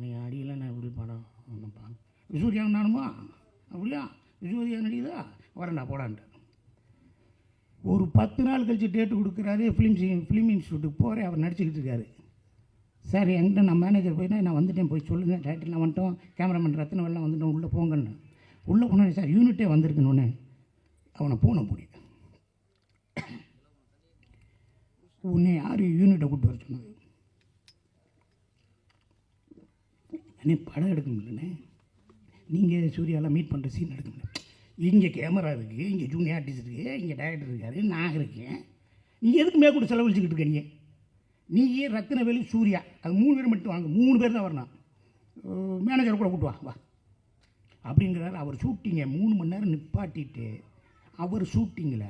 நீ அடிக்கலை நான் எப்படி படம் ஒன்றுப்பா சூர்யா நானுமா அப்படியா சூர்யா நடிக்குதா வரேன்டா போடான்ட்டு. ஒரு 10 நாள் கழிச்சு டேட்டு கொடுக்குறாரு. ஃபிலிம் இன்ஸ்டியூட்டுக்கு போகிறேன். அவர் நடிச்சுக்கிட்டு இருக்காரு. சார் என்கிட்ட நான் மேனேஜர் போயிட்டா நான் வந்துட்டேன், போய் சொல்லுங்கள் டேரக்டர் நான் வந்துட்டோம், கேமராமேன் ரத்ன வெள்ளம் வந்துட்டோம், உள்ளே போங்கன்னு. உள்ளே போனேன் சார் யூனிட்டே வந்திருக்குன்னு அவனை பூனை பிடி. உன்னை யார் யூனிட்டை கூப்பிட்டு வர சொன்னது? அண்ணே படம் எடுக்க முடியலண்ணே, நீங்கள் சூர்யாலாம் மீட் பண்ணுற சீன் எடுக்க முடியல. இங்கே கேமரா இருக்குது, இங்கே ஜூனியர் ஆர்டிஸ்ட் இருக்குது, இங்கே டைரக்டர் இருக்காரு, நான் இருக்கேன். நீங்கள் எதுக்கு மேற்கொண்டு செலவழிச்சிக்கிட்டு இருக்கீங்க? நீ ரத்னவேலு சூர்யா அது 3 பேர் மட்டும் வாங்க, 3 பேர் தான் வரணும். மேனேஜரை கூட கூட்டு வா அப்படிங்கிறாரு. அவர் ஷூட்டிங்கை 3 மணி நேரம் நிப்பாட்டிட்டு அவர் ஷூட்டிங்கில்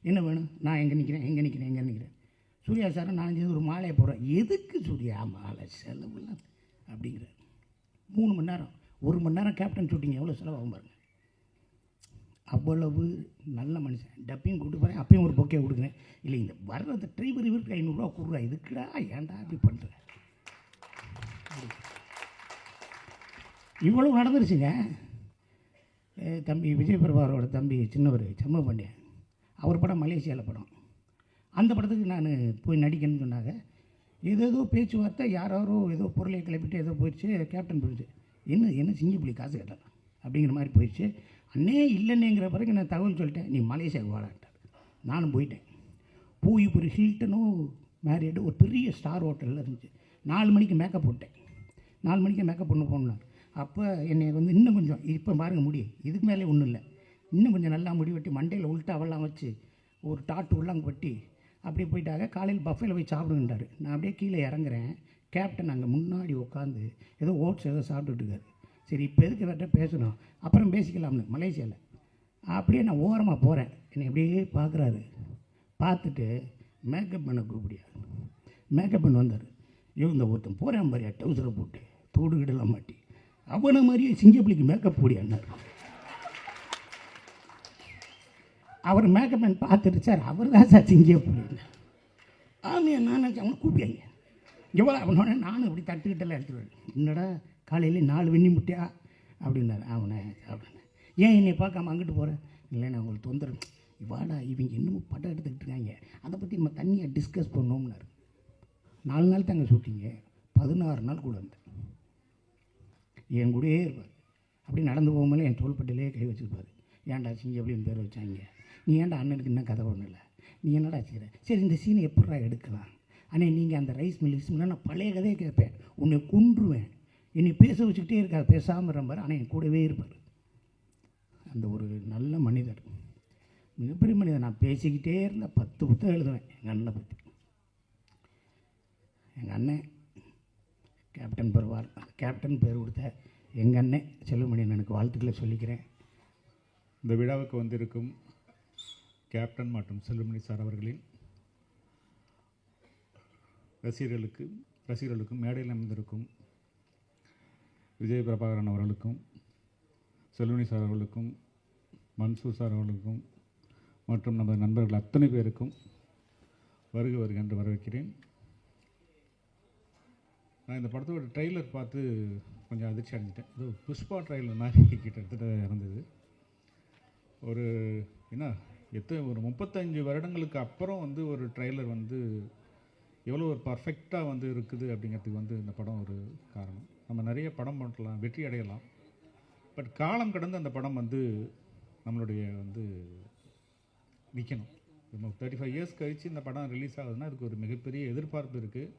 என்ன வேணும், நான் எங்கே நிற்கிறேன் சூர்யா சார் நான் ஒரு மாலையை போடுறேன். எதுக்கு சூர்யா மாலை செலவுலாம் அப்படிங்கிறார். 3 மணி நேரம், 1 மணி நேரம் கேப்டன் ஷூட்டிங் எவ்வளோ செலவாகும் பாருங்க. அவ்வளவு நல்ல மனுஷன். டப்பிங் கூப்பிட்டு போகிறேன், அப்பயும் ஒரு பொக்கே கொடுக்குறேன். இல்லை இந்த வர்றது டிரைவர் இவருக்கு 500 ரூபா கொடுறா, இதுக்குடா ஏன்டா அப்படி பண்ணுற? இவ்வளவு நடந்துருச்சுங்க. தம்பி விஜய் பிரபாகரோட தம்பி சின்னவர் செம்ம பாண்டியன், அவர் படம் மலேசியாவில் படம். அந்த படத்துக்கு நான் போய் நடிக்கணும்னு சொன்னாங்க. ஏதோ பேச்சுவார்த்தை, யாரோ ஏதோ பொருளை கிளப்பிட்டு ஏதோ போயிடுச்சு. கேப்டன் போயிடுச்சு. என்ன சிங்கிப்புலி காசு கேட்டான் அப்படிங்கிற மாதிரி போயிடுச்சு. அண்ணே இல்லைன்னேங்கிற பிறகு நான் தகவல் சொல்லிட்டேன், நீ மலேசியாவுக்கு வாடான்ட்டார். நானும் போயிட்டேன். போய் ஒரு ஹில்டனோ மேரியடு ஒரு பெரிய ஸ்டார் ஹோட்டலில் இருந்துச்சு. 4 மணிக்கு மேக்கப் போட்டேன். 4 மணிக்கு மேக்கப் பண்ண போனார். அப்போ என்னை வந்து இன்னும் கொஞ்சம் இப்போ பாருங்கள் முடி இதுக்கு மேலே ஒன்றும் இல்லை, இன்னும் கொஞ்சம் நல்லா முடி வெட்டி மண்டையில் உள்ட்டாவெல்லாம் வச்சு ஒரு டாட்டு உள்ளாங்க வெட்டி அப்படியே போயிட்டாங்க. காலையில் பஃபேல போய் சாப்பிடுங்கன்றார். நான் அப்படியே கீழே இறங்குறேன். கேப்டன் அங்கே முன்னாடி உட்காந்து ஏதோ ஓட்ஸ் ஏதோ சாப்பிட்டுட்டு இருக்காரு. சரி இப்போ எதுக்கு வேற பேசணும், அப்புறம் பேசிக்கலாம்னு மலேசியாவில். அப்படியே நான் ஓரமாக போகிறேன். என்னை அப்படியே பார்க்குறாரு. பார்த்துட்டு மேக்கப் பண்ண கூப்பிடியா. மேக்கப் பண்ண வந்தார். இந்த ஒருத்தன் போகிறேன் பாரியா டவுசரை போட்டு தோடு கிடலாம் மாட்டி, அவனை மாதிரியே சிங்கப்பிள்ளைக்கு மேக்கப் போடியான்னார். அவர் மேக்கப் மேன் பார்த்துட்டு சார் அவர் தான் சார் சிங்கப்பிள்ளை. ஆமையா நான் அவனை கூப்பியாங்க எவ்வளோ அவனோட நானும் இப்படி தட்டுக்கிட்டெல்லாம் எடுத்துருவேன். என்னடா காலையில் 4 வெண்ணி முட்டையா அப்படின்னாரு. அவனை அப்படின்னு ஏன் என்னை பார்க்காம அங்கிட்டு போகிறேன்? இல்லை நான் உங்களுக்கு தொந்தரவு. வாடா இவங்க இன்னமும் படம் எடுத்துக்கிட்டு இருக்காங்க, அதை பற்றி நம்ம தனியாக டிஸ்கஸ் பண்ணோம்னாரு. 4 நாள் தாங்க ஷூட்டிங்கு, 16 நாள் கூட இருந்தேன். என் கூடயே இருப்பார். அப்படி நடந்து போகும்போது என் தோள்பட்டிலே கை வச்சுருப்பார். ஏன்டா சிங்க அப்படின்னு பேர் வச்சாங்க, நீ ஏன்டா அண்ணனுக்கு இன்னும் கதை ஒன்றும் இல்லை, நீ என்னடா செய்கிற, சரி இந்த சீனை எப்படா எடுக்கலாம். ஆனால் நீங்கள் அந்த ரைஸ் மில்லிஸ்மில் நான் பழைய கதையை கேட்பேன், உன்னை கொன்றுவேன், என்னை பேச வச்சுக்கிட்டே இருக்காது, பேசாமல் இருப்பார். ஆனால் என் கூடவே இருப்பார். அந்த ஒரு நல்ல மனிதர், மிகப்பெரிய மனிதர். நான் பேசிக்கிட்டே இருந்தால் 10 புத்தகம் எழுதுவேன் எங்கள் அண்ணனை பற்றி. எங்கள் அண்ணன் கேப்டன் பெறுவார். கேப்டன் பேர் கொடுத்த எங்கள் அண்ணன் செல்வமணியன் எனக்கு வாழ்த்துக்களை சொல்லிக்கிறேன். இந்த விழாவுக்கு வந்திருக்கும் கேப்டன் மற்றும் செல்வமணி சார் அவர்களின் ரசிகர்களுக்கும் மேடையில் அமர்ந்திருக்கும் விஜய் பிரபாகரன் அவர்களுக்கும் செல்வமணி சார் அவர்களுக்கும் மன்சூர் சார் அவர்களுக்கும் மற்றும் நமது நண்பர்கள் அத்தனை பேருக்கும் வருக என்று வரவேற்கிறேன். நான் இந்த படத்தோட ட்ரெய்லர் பார்த்து கொஞ்சம் அதிர்ச்சி அடைஞ்சிட்டேன். இது புஷ்பா ட்ரெய்லர் மாதிரி கிட்டத்தட்ட இருந்தது. ஒரு ஒரு 35 வருடங்களுக்கு அப்புறம் வந்து ஒரு ட்ரெய்லர் வந்து எவ்வளோ ஒரு பர்ஃபெக்டாக இருக்குது அப்படிங்கிறதுக்கு இந்த படம் ஒரு காரணம். நம்ம நிறைய படம் பண்ணலாம், வெற்றி அடையலாம், பட் காலம் கடந்து அந்த படம் நம்மளுடைய நிற்கணும். 35 இயர்ஸ் கழித்து இந்த படம் ரிலீஸ் ஆகுதுன்னா அதுக்கு ஒரு மிகப்பெரிய எதிர்பார்ப்பு இருக்குது.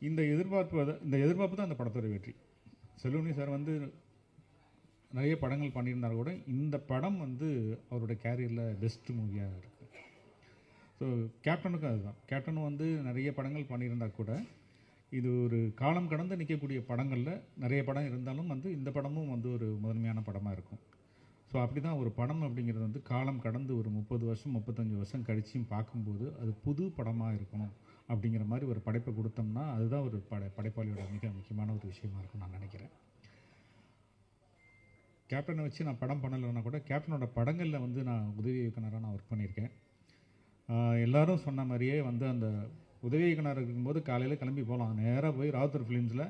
இந்த எதிர்பார்ப்பு தான் அந்த படத்தோட வெற்றி. செல்வமணி சார் நிறைய படங்கள் பண்ணியிருந்தால் கூட இந்த படம் அவருடைய கேரியரில் பெஸ்ட் மூவியாக இருக்குது. ஸோ கேப்டனுக்கும் அதுதான். கேப்டனும் நிறைய படங்கள் பண்ணியிருந்தால் கூட இது ஒரு காலம் கடந்து நிற்கக்கூடிய படங்களில் நிறைய படம் இருந்தாலும் இந்த படமும் ஒரு முதன்மையான படமாக இருக்கும். ஸோ அப்படி தான் ஒரு படம் அப்படிங்கிறது காலம் கடந்து ஒரு 30 வருஷம் 35 வருஷம் கழிச்சியும் பார்க்கும்போது அது புது படமாக இருக்கணும் அப்படிங்கிற மாதிரி ஒரு படைப்பை கொடுத்தோம்னா அதுதான் ஒரு படைப்பாளியோட மிக முக்கியமான ஒரு விஷயமா இருக்கும் நான் நினைக்கிறேன். கேப்டனை வச்சு நான் படம் பண்ணலைன்னா கூட கேப்டனோட படங்களில் நான் உதவி இயக்குனராக நான் ஒர்க் பண்ணியிருக்கேன். எல்லோரும் சொன்ன மாதிரியே அந்த உதவி இயக்குனர் இருக்கும்போது காலையில் கிளம்பி போகலாம், நேராக போய் ராவுத்தர் ஃபிலிம்ஸில்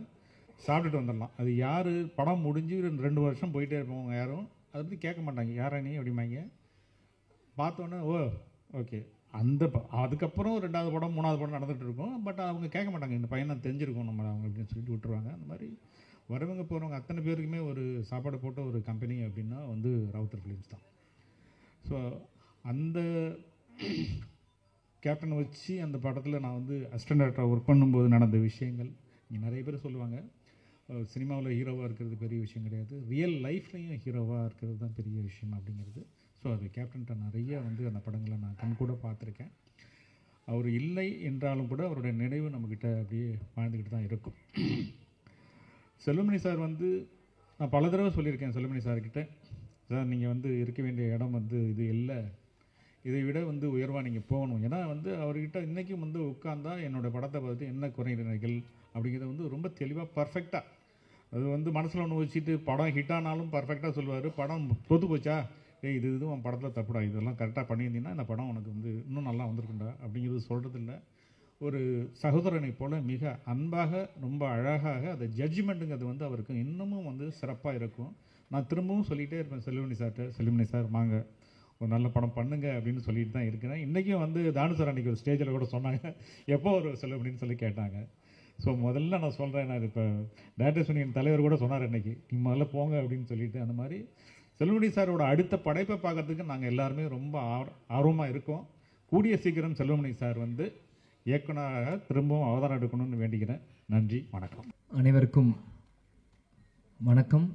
சாப்பிட்டுட்டு வந்துடலாம். அது யார் படம் முடிஞ்சு 2 வருஷம் போயிட்டே இருப்போம், யாரும் அதை பற்றி கேட்க மாட்டாங்க, யாரா நீ அப்படிம்பாங்க. பார்த்தோன்னே ஓ ஓகே அதுக்கப்புறம் 2வது படம் 3வது படம் நடந்துகிட்டு இருக்கும். பட் அவங்க கேட்க மாட்டாங்க, இந்த பையனை தெரிஞ்சிருக்கும் நம்ம அவங்க அப்படின்னு சொல்லிட்டு விட்டுருவாங்க. அந்த மாதிரி வரவங்க போகிறவங்க அத்தனை பேருக்குமே ஒரு சாப்பாடு போட்ட ஒரு கம்பெனி அப்படின்னா வந்து ராவுத்தர் ஃபிலிம்ஸ் தான். ஸோ அந்த கேப்டனை வச்சு அந்த படத்தில் நான் வந்து அசிஸ்டன்ட் டைரக்டராக ஒர்க் பண்ணும்போது நடந்த விஷயங்கள் இங்கே நிறைய பேர் சொல்லுவாங்க. சினிமாவில் ஹீரோவாக இருக்கிறது பெரிய விஷயம் கிடையாது, ரியல் லைஃப்லேயும் ஹீரோவாக இருக்கிறது தான் பெரிய விஷயம் அப்படிங்கிறது. ஸோ அது கேப்டன்கிட்ட நிறைய வந்து அந்த படங்களை நான் கண்கூட பார்த்துருக்கேன். அவர் இல்லை என்றாலும் கூட அவருடைய நினைவு நம்மக்கிட்ட அப்படியே வாழ்ந்துக்கிட்டு தான் இருக்கும். செல்வமணி சார் வந்து நான் பல தடவை சொல்லியிருக்கேன் செல்வமணி சார்கிட்ட, சார் நீங்கள் வந்து இருக்க வேண்டிய இடம் வந்து இது இல்லை, இதை விட வந்து உயர்வாக நீங்கள் போகணும். ஏன்னா வந்து அவர்கிட்ட இன்றைக்கும் வந்து உட்காந்தா என்னோடய படத்தை பார்த்து என்ன குறைநிலைகள் அப்படிங்கிறத வந்து ரொம்ப தெளிவாக பர்ஃபெக்டாக, அது வந்து மனசில் ஒன்று வச்சுட்டு படம் ஹிட் ஆனாலும் பர்ஃபெக்டாக சொல்லுவார். படம் தோற்று போச்சா, இது உன் படத்தில் தப்புடா, இதெல்லாம் கரெக்டாக பண்ணியிருந்தீங்கன்னா இந்த படம் உனக்கு வந்து இன்னும் நல்லா வந்திருக்குண்டா அப்படிங்கிறது சொல்கிறதில்ல. ஒரு சகோதரனை போல் மிக அன்பாக ரொம்ப அழகாக அதை ஜட்ஜ்மெண்ட்டுங்கிறது வந்து அவருக்கு இன்னமும் வந்து சிறப்பாக இருக்கும். நான் திரும்பவும் சொல்லிகிட்டே இருப்பேன் செல்வமணி சார்கிட்ட, செல்வமணி சார் வாங்க ஒரு நல்ல படம் பண்ணுங்க அப்படின்னு சொல்லிட்டு தான் இருக்கிறேன். இன்றைக்கும் வந்து தானு சார் அன்றைக்கி ஒரு ஸ்டேஜில் கூட சொன்னாங்க, எப்போ ஒரு செல்வமணின்னு சொல்லி கேட்டாங்க. ஸோ முதல்ல நான் சொல்கிறேன், நான் இப்போ டைரக்டர்ஸ் யூனியன் தலைவர் கூட சொன்னார் இன்றைக்கி, நீ முதல்ல போங்க அப்படின்னு சொல்லிட்டு. அந்த மாதிரி செல்வமணி சாரோட அடுத்த படைப்பை பார்க்கறதுக்கு நாங்கள் எல்லாருமே ரொம்ப ஆர்வமாக இருக்கோம். கூடிய சீக்கிரம் செல்வமணி சார் வந்து இயக்குனராக திரும்பவும் அவதாரம் எடுக்கணும்னு வேண்டிக்கிறேன். நன்றி, வணக்கம். அனைவருக்கும் வணக்கம்.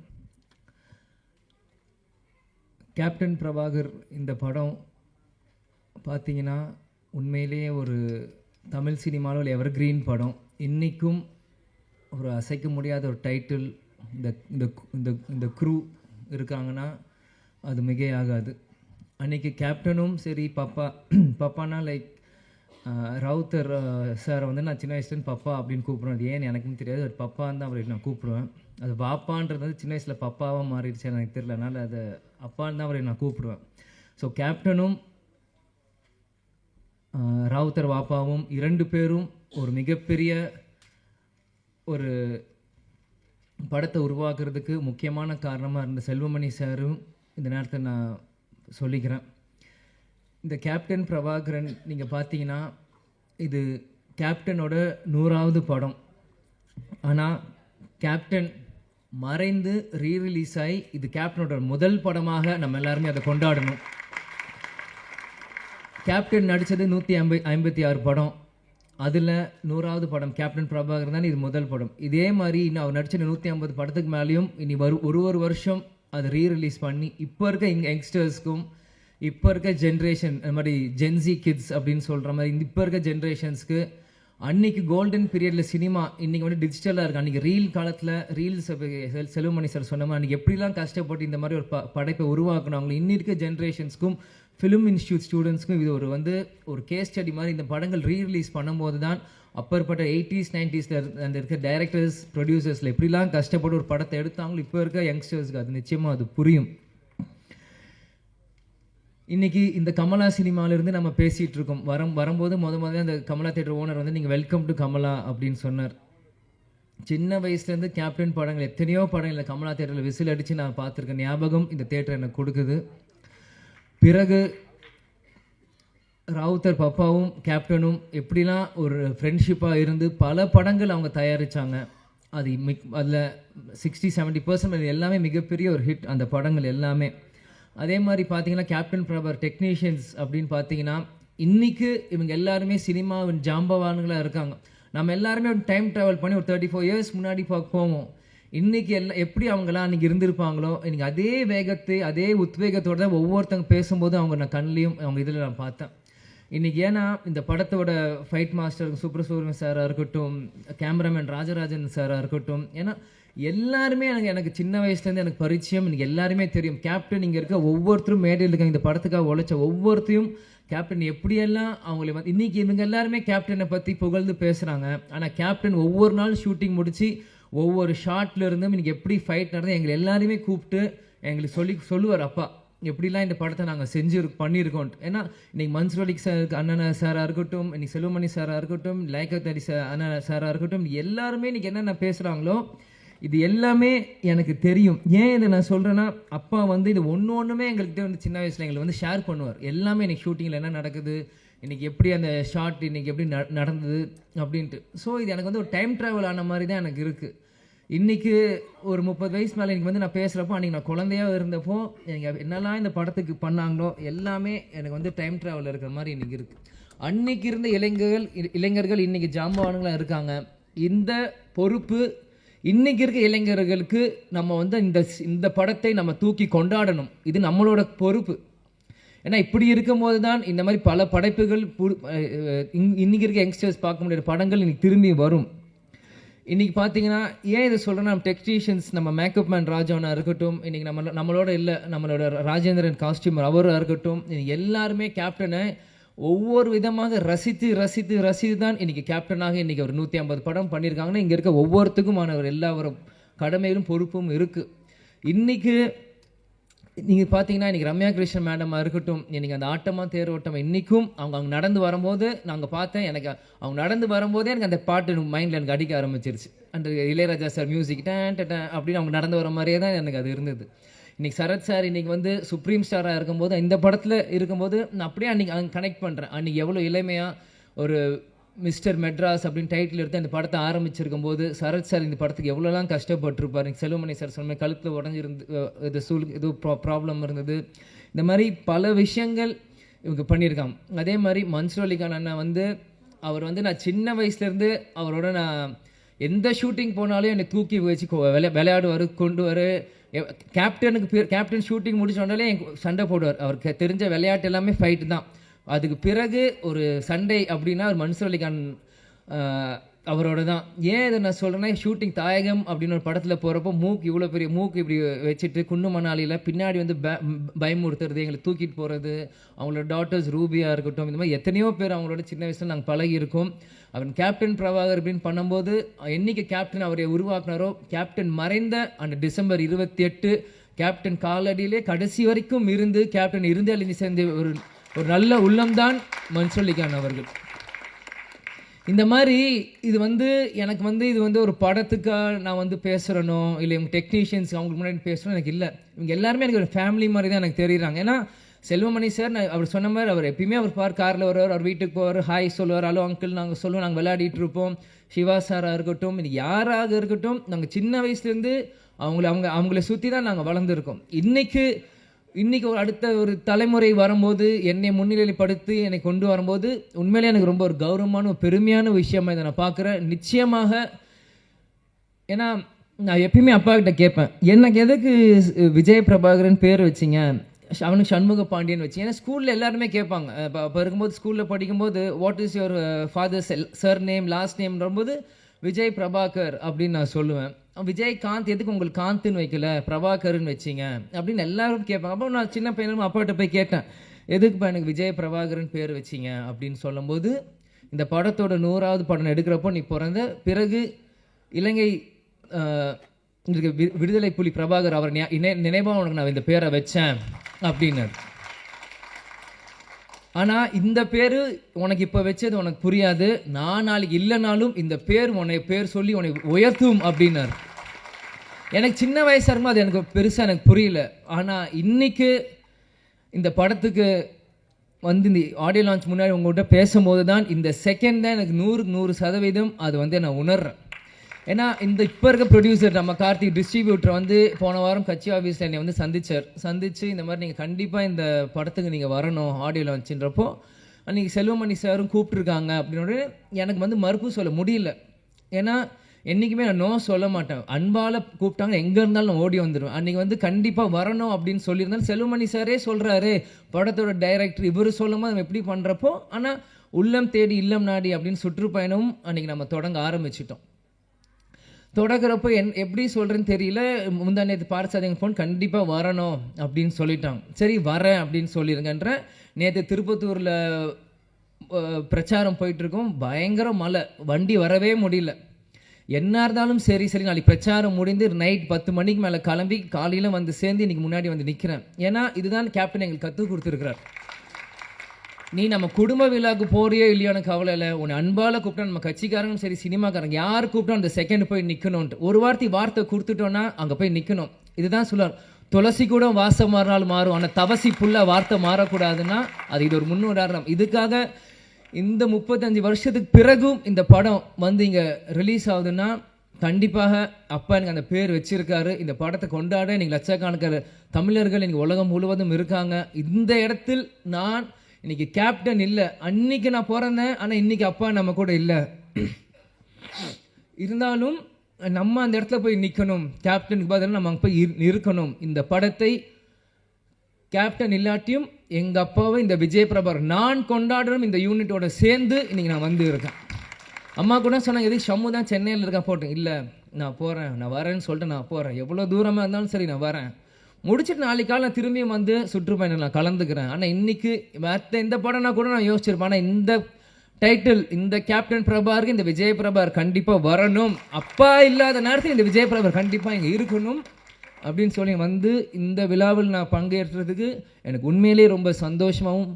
கேப்டன் பிரபாகர் இந்த படம் பார்த்தீங்கன்னா உண்மையிலேயே ஒரு தமிழ் சினிமாவில் எவர்கிரீன் படம். இன்றைக்கும் ஒரு அசைக்க முடியாத ஒரு டைட்டில். இந்த இந்த இந்த இந்த க்ரூ இருக்காங்கன்னா அது மிகையாகாது. அன்றைக்கி கேப்டனும் சரி, பப்பானா லைக் ராவுத்தர் சாரை வந்து நான் சின்ன வயசுலேருந்து பப்பா அப்படின்னு கூப்பிடுவேன். அது ஏன்னு எனக்கும் தெரியாது, அது பப்பான்னு தான் அவரை நான் கூப்பிடுவேன். அது பாப்பான்றது வந்து சின்ன வயசில் பப்பாவாக மாறிடுச்சு எனக்கு தெரியல, அதனால் அதை அப்பான்னு தான் அவரை நான் கூப்பிடுவேன். ஸோ கேப்டனும் ராவுத்தர் வாப்பாவும் 2 பேரும் ஒரு மிகப்பெரிய ஒரு படத்தை உருவாக்குறதுக்கு முக்கியமான காரணமாக இருந்த செல்வமணி சாரும் இந்த நேரத்தில் நான் சொல்லிக்கிறேன். இந்த கேப்டன் பிரபாகரன் நீங்கள் பார்த்தீங்கன்னா இது கேப்டனோட 100வது படம். ஆனால் கேப்டன் மறைந்து ரீரிலீஸ் ஆகி இது கேப்டனோட முதல் படமாக நம்ம எல்லாருமே அதை கொண்டாடணும். கேப்டன் நடித்தது 156 படம், அதில் 100வது படம் கேப்டன் பிரபாகரன் தான் இது முதல் படம். இதே மாதிரி இன்னும் அவர் நடித்த 150 படத்துக்கு மேலேயும் இனி ஒரு வருஷம் அதை ரீரிலீஸ் பண்ணி இப்போ இருக்க யங்ஸ்டர்ஸ்க்கும் இப்போ இருக்க ஜென்ரேஷன் அந்த மாதிரி ஜென்சி கிட்ஸ் அப்படின்னு சொல்கிற மாதிரி இப்போ இருக்க ஜென்ரேஷன்ஸ்க்கு அன்றைக்கி கோல்டன் பீரியடில் சினிமா இன்றைக்கி வந்து டிஜிட்டலாக இருக்குது. அன்றைக்கி ரீல் காலத்தில் ரீல்ஸ் செல்வமணி சார் சொன்ன மாதிரி அன்றைக்கி எப்படிலாம் கஷ்டப்பட்டு இந்த மாதிரி ஒரு படைப்பை உருவாக்கணும், அவங்க இன்னி இருக்க ஜென்ரேஷன்ஸ்க்கும் ஃபிலிம் இன்ஸ்டியூட் ஸ்டூடெண்ட்ஸ்க்கும் இது ஒரு கேஸ் ஸ்டடி மாதிரி இந்த படங்கள் ரீரிலீஸ் பண்ணும்போது தான் அப்பற்பட்ட 80s 90s அந்த இருக்க டைரக்டர்ஸ் ப்ரொடியூசர்ஸில் எப்படிலாம் கஷ்டப்பட்டு ஒரு படத்தை எடுத்தாங்களோ இப்போ இருக்க யங்ஸ்டர்ஸ்க்கு அது நிச்சயமாக அது புரியும். இன்றைக்கி இந்த கமலா சினிமாவிலேருந்து நம்ம பேசிகிட்டு இருக்கோம். வரும்போது முதல்ல அந்த கமலா தேட்டர் ஓனர் வந்து நீங்கள் வெல்கம் டு கமலா அப்படின்னு சொன்னார். சின்ன வயசுலேருந்து கேப்டன் படங்கள் எத்தனையோ படங்கள் கமலா தேட்டரில் விசில் அடித்து நான் பார்த்துருக்கேன். ஞாபகம் இந்த தேட்டர் எனக்கு கொடுக்குது. பிறகு ராவுத்தர் பப்பாவும் கேப்டனும் எப்படிலாம் ஒரு ஃப்ரெண்ட்ஷிப்பாக இருந்து பல படங்கள் அவங்க தயாரித்தாங்க. அதில் 60-70% எல்லாமே மிகப்பெரிய ஒரு ஹிட் அந்த படங்கள் எல்லாமே. அதே மாதிரி பார்த்தீங்கன்னா கேப்டன் பிரபாகர் டெக்னீஷியன்ஸ் அப்படின்னு பார்த்தீங்கன்னா இன்றைக்கி இவங்க எல்லாருமே சினிமாவின் ஜாம்பவான்களாக இருக்காங்க. நம்ம எல்லாருமே ஒரு டைம் ட்ராவல் பண்ணி ஒரு 34 இயர்ஸ் முன்னாடி போவோம். இன்றைக்கி எப்படி அவங்களாம் அன்றைக்கி இருந்திருப்பாங்களோ இன்றைக்கி அதே வேகத்தை அதே உத்வேகத்தோடு தான் ஒவ்வொருத்தங்க பேசும்போது அவங்க நான் கண்ணிலையும் அவங்க இதில் நான் பார்த்தேன். இன்றைக்கி ஏன்னா இந்த படத்தோட ஃபைட் மாஸ்டர் சுப்ரசூரியன் சாராக இருக்கட்டும், கேமராமேன் ராஜராஜன் சாராக இருக்கட்டும், ஏன்னா எல்லாருமே எனக்கு சின்ன வயசுலேருந்து எனக்கு பரிச்சயம். எனக்கு எல்லாருமே தெரியும். கேப்டன் இங்கே இருக்க ஒவ்வொருத்தரும் மேடையில் இருக்காங்க, இந்த படத்துக்காக உழைச்ச ஒவ்வொருத்தையும் கேப்டன் எப்படியெல்லாம் அவங்கள இன்றைக்கி இவங்க எல்லாருமே கேப்டனை பற்றி புகழ்ந்து பேசுகிறாங்க. ஆனால் கேப்டன் ஒவ்வொரு நாள் ஷூட்டிங் முடித்து ஒவ்வொரு ஷார்ட்ல இருந்தும் இன்றைக்கி எப்படி ஃபைட் நடந்து எங்களை எல்லாருமே கூப்பிட்டு எங்களுக்கு சொல்லுவார், அப்பா எப்படிலாம் இந்த படத்தை நாங்கள் பண்ணியிருக்கோம். ஏன்னா இன்றைக்கி மன்சூர் சார் அண்ணன் சாராக இருக்கட்டும், இன்றைக்கி செல்வமணி சாராக இருக்கட்டும், லைக்கத் அலி அண்ணன் சாராக இருக்கட்டும், எல்லாருமே இன்றைக்கி என்னென்ன பேசுகிறாங்களோ இது எல்லாமே எனக்கு தெரியும். ஏன் இதை நான் சொல்கிறேன்னா அப்பா வந்து இது ஒன்றுமே எங்கள்கிட்ட வந்து சின்ன வயசில் எங்களை வந்து ஷேர் பண்ணுவார். எல்லாமே இன்றைக்கி ஷூட்டிங்கில் என்ன நடக்குது, இன்றைக்கி எப்படி அந்த ஷார்ட் இன்றைக்கி எப்படி நடந்தது அப்படின்ட்டு. ஸோ இது எனக்கு வந்து ஒரு டைம் ட்ராவல் ஆன மாதிரி தான் எனக்கு இருக்குது. இன்றைக்கி ஒரு 30 வயசு மேலே இன்றைக்கி வந்து நான் பேசுகிறப்போ, அன்றைக்கி நான் குழந்தையாக இருந்தப்போ எனக்கு என்னெல்லாம் இந்த படத்துக்கு பண்ணாங்களோ எல்லாமே எனக்கு வந்து டைம் ட்ராவல் இருக்கிற மாதிரி இன்றைக்கி இருக்குது. அன்றைக்கி இருந்த இளைஞர்கள் இன்றைக்கி ஜாம்பவானுங்களாக இருக்காங்க. இந்த பொறுப்பு இன்றைக்கி இருக்க இளைஞர்களுக்கு நம்ம வந்து இந்த படத்தை நம்ம தூக்கி கொண்டாடணும். இது நம்மளோட பொறுப்பு. ஏன்னா இப்படி இருக்கும்போது தான் இந்த மாதிரி பல படைப்புகள் இன்றைக்கி இருக்க யங்ஸ்டர்ஸ் பார்க்க முடியாத படங்கள் இன்றைக்கி திரும்பி வரும். இன்றைக்கி பார்த்தீங்கன்னா ஏன் இதை சொல்கிறேன்னா, நம்ம டெக்னீஷியன்ஸ், நம்ம மேக்கப் மேன் ராஜாவனா இருக்கட்டும், இன்றைக்கி நம்மளோட இல்லை நம்மளோட ராஜேந்திரன் காஸ்டியூமர் அவராக இருக்கட்டும், எல்லாருமே கேப்டனை ஒவ்வொரு விதமாக ரசித்து தான் இன்றைக்கி கேப்டனாக இன்றைக்கி ஒரு 150 படம் பண்ணியிருக்காங்கன்னா இங்கே இருக்க ஒவ்வொருத்துக்குமான ஒரு எல்லா கடமையிலும் பொறுப்பும் இருக்குது. இன்றைக்கி நீங்கள் பார்த்தீங்கன்னா இன்றைக்கி ரம்யா கிருஷ்ணன் மேடமாக இருக்கட்டும், இன்றைக்கி அந்த ஆட்டமாக தேரோட்டம் இன்றைக்கும் அவங்க நடந்து வரும்போது நாங்கள் பார்த்தேன். எனக்கு அவங்க நடந்து வரும்போதே எனக்கு அந்த பாட்டு மைண்டில் எனக்கு அடிக்க ஆரம்பிச்சிருச்சு. அந்த இளையராஜா சார் மியூசிக் டேன் அப்படின்னு அவங்க நடந்து வர மாதிரியே தான் எனக்கு அது இருந்தது. இன்றைக்கி சரத் சார் இன்றைக்கி வந்து சுப்ரீம் ஸ்டாராக இருக்கும்போது, இந்த படத்தில் இருக்கும்போது நான் அப்படியே அன்றைக்கி கனெக்ட் பண்ணுறேன். அன்றைக்கி எவ்வளோ இளமையாக ஒரு மிஸ்டர் மெட்ராஸ் அப்படின்னு டைட்டில் எடுத்து அந்த படத்தை ஆரம்பிச்சிருக்கும் போது சரத் சார் இந்த படத்துக்கு எவ்வளோலாம் கஷ்டப்பட்டுருப்பார். செல்வமணி சார் சொன்ன கழுத்தில் உடஞ்சிருந்து இது ப்ராப்ளம் இருந்தது. இந்த மாதிரி பல விஷயங்கள் இவங்க பண்ணியிருக்காங்க. அதே மாதிரி மன்சூர் அலிகான் அண்ணா வந்து அவர் வந்து நான் சின்ன வயசுலேருந்து அவரோட நான் எந்த ஷூட்டிங் போனாலும் என்னை தூக்கி வச்சு விளையாடுவார், கொண்டு வர. கேப்டன் ஷூட்டிங் முடிச்சோடனே சண்டை போடுவார். அவருக்கு தெரிஞ்ச விளையாட்டு எல்லாமே ஃபைட்டு தான். அதுக்கு பிறகு ஒரு சண்டை அப்படின்னா ஒரு மன்சூர் அலிகான் அவரோட தான். ஏன் இதை நான் சொல்கிறேன்னா, ஷூட்டிங் தாயகம் அப்படின்னு ஒரு படத்தில் போகிறப்போ இவ்வளோ பெரிய மூக்கு இப்படி வச்சுட்டு குன்னு மணாலியில் பின்னாடி வந்து பயமுறுத்துறது, எங்களை தூக்கிட்டு போகிறது, அவங்களோட டாட்டர்ஸ் ரூபியாக இருக்கட்டும், இந்த மாதிரி எத்தனையோ பேர் அவங்களோட சின்ன வயசில் நாங்கள் பழகியிருக்கோம். அவன் கேப்டன் பிரபாகர் அப்படின்னு பண்ணும்போது என்னைக்கு கேப்டன் அவரை உருவாக்குனாரோ, கேப்டன் மறைந்த அந்த டிசம்பர் 28 கேப்டன் காலடியிலே கடைசி வரைக்கும் இருந்து கேப்டன் இருந்து சேர்ந்த ஒரு நல்ல உள்ளம்தான் மன்சூர் அலிகான் அவர்கள். இந்த மாதிரி இது வந்து எனக்கு வந்து இது வந்து ஒரு படத்துக்காக நான் வந்து பேசுகிறனோ இல்லை இவங்க டெக்னீஷியன்ஸ் அவங்களுக்கு முன்னாடி பேசுகிறோம் எனக்கு இல்லை. இவங்க எல்லாருமே எனக்கு ஒரு ஃபேமிலி மாதிரி தான் எனக்கு தெரியுறாங்க. ஏன்னா செல்வமணி சார் நான் அவர் சொன்ன மாதிரி அவர் எப்பயுமே அவர் காரில் வருவார், அவர் வீட்டுக்கு போவார், ஹாய் சொல்லுவார், ஹலோ அங்கிள் நாங்கள் சொல்லுவோம், நாங்கள் விளையாடிட்டு இருப்போம். சிவா சாராக இருக்கட்டும், இன்னைக்கு யாராக இருக்கட்டும், நாங்கள் சின்ன வயசுலேருந்து அவங்கள சுற்றி தான் நாங்கள் வளர்ந்துருக்கோம். இன்றைக்கி ஒரு அடுத்த ஒரு தலைமுறை வரும்போது என்னை முன்னிலைப்படுத்தி என்னை கொண்டு வரும்போது உண்மையிலே எனக்கு ரொம்ப ஒரு கௌரவமான ஒரு பெருமையான விஷயமா இதை நான் பார்க்குறேன். நிச்சயமாக ஏன்னா நான் எப்பயுமே அப்பா கிட்ட கேட்பேன், எனக்கு எதுக்கு விஜய் பிரபாகரன் பேர் வச்சிங்க, அவனுக்கு சண்முக பாண்டியன் வச்சு. ஏன்னா ஸ்கூலில் எல்லாருமே கேட்பாங்க. அப்போ இருக்கும்போது ஸ்கூலில் படிக்கும்போது what is your father sir name last name வரும்போது விஜய் பிரபாகர் அப்படின்னு நான் சொல்லுவேன். விஜய் காந்த் எதுக்கு உங்களுக்கு காந்த்னு வைக்கல பிரபாகர்னு வச்சிங்க அப்படின்னு எல்லாரும் கேட்பாங்க. அப்போ நான் சின்ன பையனும் அப்பாட்ட போய் கேட்டேன், எதுக்குப்பா எனக்கு விஜய் பிரபாகரன் பேர் வச்சிங்க அப்படின்னு சொல்லும்போது, இந்த படத்தோட 100வது படம் எடுக்கிறப்போ நீ பிறந்த பிறகு இலங்கை விடுதலை புலி பிரபாகர் அவர் நினைவாக உனக்கு நான் இந்த பேரை வச்சேன் அப்படின்னாரு. ஆனால் இந்த பேர் உனக்கு இப்போ வச்சது உனக்கு புரியாது, நான் நாளைக்கு இல்லைனாலும் இந்த பேர் உன்னை பேர் சொல்லி உன்னை உயர்த்தும் அப்படின்னாரு. எனக்கு சின்ன வயசாக இருக்கும்போது அது எனக்கு பெருசாக எனக்கு புரியல. ஆனால் இன்னைக்கு இந்த படத்துக்கு வந்து இந்த ஆடியோ லான்ச் முன்னாடி உங்கள்கிட்ட பேசும்போது தான் இந்த செகண்ட் தான் எனக்கு 100% அது வந்து நான் உணர்றேன். ஏன்னா இந்த இப்போ இருக்க ப்ரொடியூசர் நம்ம கார்த்திக் டிஸ்ட்ரிபியூட்டர் வந்து போன வாரம் கட்சி ஆஃபீஸில் என்னை வந்து சந்திச்சு இந்த மாதிரி நீங்கள் கண்டிப்பாக இந்த படத்துக்கு நீங்கள் வரணும் ஆடியோ லான்ச்சுன்றப்போ அன்றைக்கி செல்வமணி சாரும் கூப்பிட்ருக்காங்க அப்படின்னு எனக்கு வந்து மறுப்பு சொல்ல முடியல. ஏன்னா என்றைக்குமே நான் நோ சொல்ல மாட்டேன். அன்பால் கூப்பிட்டாங்க எங்கே இருந்தாலும் நான் ஓடி வந்துடுவேன். அன்றைக்கி வந்து கண்டிப்பாக வரணும் அப்படின்னு சொல்லியிருந்தாலும் செல்வமணி சாரே சொல்கிறாரு, படத்தோட டைரக்டர் இவர் சொல்லும்போது நம்ம எப்படி பண்ணுறப்போ, ஆனால் உள்ளம் தேடி இல்லம் நாடி அப்படின்னு சுற்றுப்பயணமும் அன்றைக்கி நம்ம தொடங்க ஆரம்பிச்சிட்டோம். தொடங்குறப்போ எப்படி சொல்கிறேன்னு தெரியல. முந்தானேத்து பார்சாதிங்க ஃபோன் கண்டிப்பாக வரணும் அப்படின்னு சொல்லிட்டாங்க. சரி வரேன் அப்படின்னு சொல்லிடுங்கன்ற. நேற்று திருப்பத்தூரில் பிரச்சாரம் போயிட்டுருக்கோம், பயங்கர மழை, வண்டி வரவே முடியல. என்ன இருந்தாலும் சரி நாளைக்கு பிரச்சாரம் முடிந்து நைட் 10 மணிக்கு மேலே கிளம்பி காலையில் வந்து சேர்ந்து இன்றைக்கி முன்னாடி வந்து நிற்கிறேன். ஏன்னா இதுதான் கேப்டன் எங்களுக்கு கற்றுக் கொடுத்துருக்கிறார். நீ நம்ம குடும்ப விழாவுக்கு போறியோ இல்லையோ எனக்கு கவலை இல்லை, உன்னை அன்பால் கூப்பிட்டா நம்ம கட்சிக்காரங்களும் சரி சினிமாக்காரங்க யார் கூப்பிட்டா அந்த செகண்ட் போய் நிற்கணும்ன்ட்டு ஒரு வார்த்தை கொடுத்துட்டோன்னா அங்கே போய் நிற்கணும். இதுதான் சொல்லுவார், துளசி கூட வாசம் மாறினாலும் மாறும், ஆனால் தவசி புல்ல வார்த்தை மாறக்கூடாதுன்னா அது இது ஒரு முன்னுதாரணம். இதுக்காக இந்த 35 வருஷத்துக்கு பிறகும் இந்த படம் வந்து இங்கே ரிலீஸ் ஆகுதுன்னா கண்டிப்பாக அப்பா எனக்கு அந்த பேர் வச்சிருக்காரு. இந்த படத்தை கொண்டாட இன்னைக்கு லட்சக்கணக்கான தமிழர்கள் இன்னைக்கு உலகம் முழுவதும் இருக்காங்க. இந்த இடத்தில் நான் இன்னைக்கு கேப்டன் இல்லை, அன்னைக்கு நான் பிறந்தேன், ஆனால் இன்னைக்கு அப்பா நம்ம கூட இல்லை. இருந்தாலும் நம்ம அந்த இடத்துல போய் நிற்கணும், கேப்டனுக்கு பதிலாக நம்ம அங்கே போய் இருக்கணும். இந்த படத்தை கேப்டன் இல்லாட்டியும் எங்கள் அப்பாவை இந்த விஜய் பிரபாகர் நான் கொண்டாடணும் இந்த யூனிட்டோட சேர்ந்து இன்னைக்கு நான் வந்து இருக்கேன். அம்மா கூட சொன்னாங்க, எதுக்கு ஷம்மு தான் சென்னையில் இருக்கா போட்டேன். இல்லை, நான் போகிறேன், நான் வரேன்னு சொல்லிட்டு நான் போகிறேன். எவ்வளோ தூரமாக இருந்தாலும் சரி நான் வரேன். முடிச்சுட்டு நாளைக்கு காலை நான் திரும்பியும் வந்து சுற்றுப்பயணம் நான் கலந்துக்கிறேன். ஆனால் இன்றைக்கி மற்ற எந்த படம்னா கூட நான் யோசிச்சிருப்பேன். ஆனால் இந்த டைட்டில், இந்த கேப்டன் பிரபாகருக்கு இந்த விஜய் பிரபாகர் கண்டிப்பாக வரணும், அப்பா இல்லாத நேரத்தில் இந்த விஜய் பிரபாகர் கண்டிப்பாக இங்கே இருக்கணும் அப்படின்னு சொல்லி வந்து இந்த விழாவில் நான் பங்கேற்றதுக்கு எனக்கு உண்மையிலே ரொம்ப சந்தோஷமாகவும்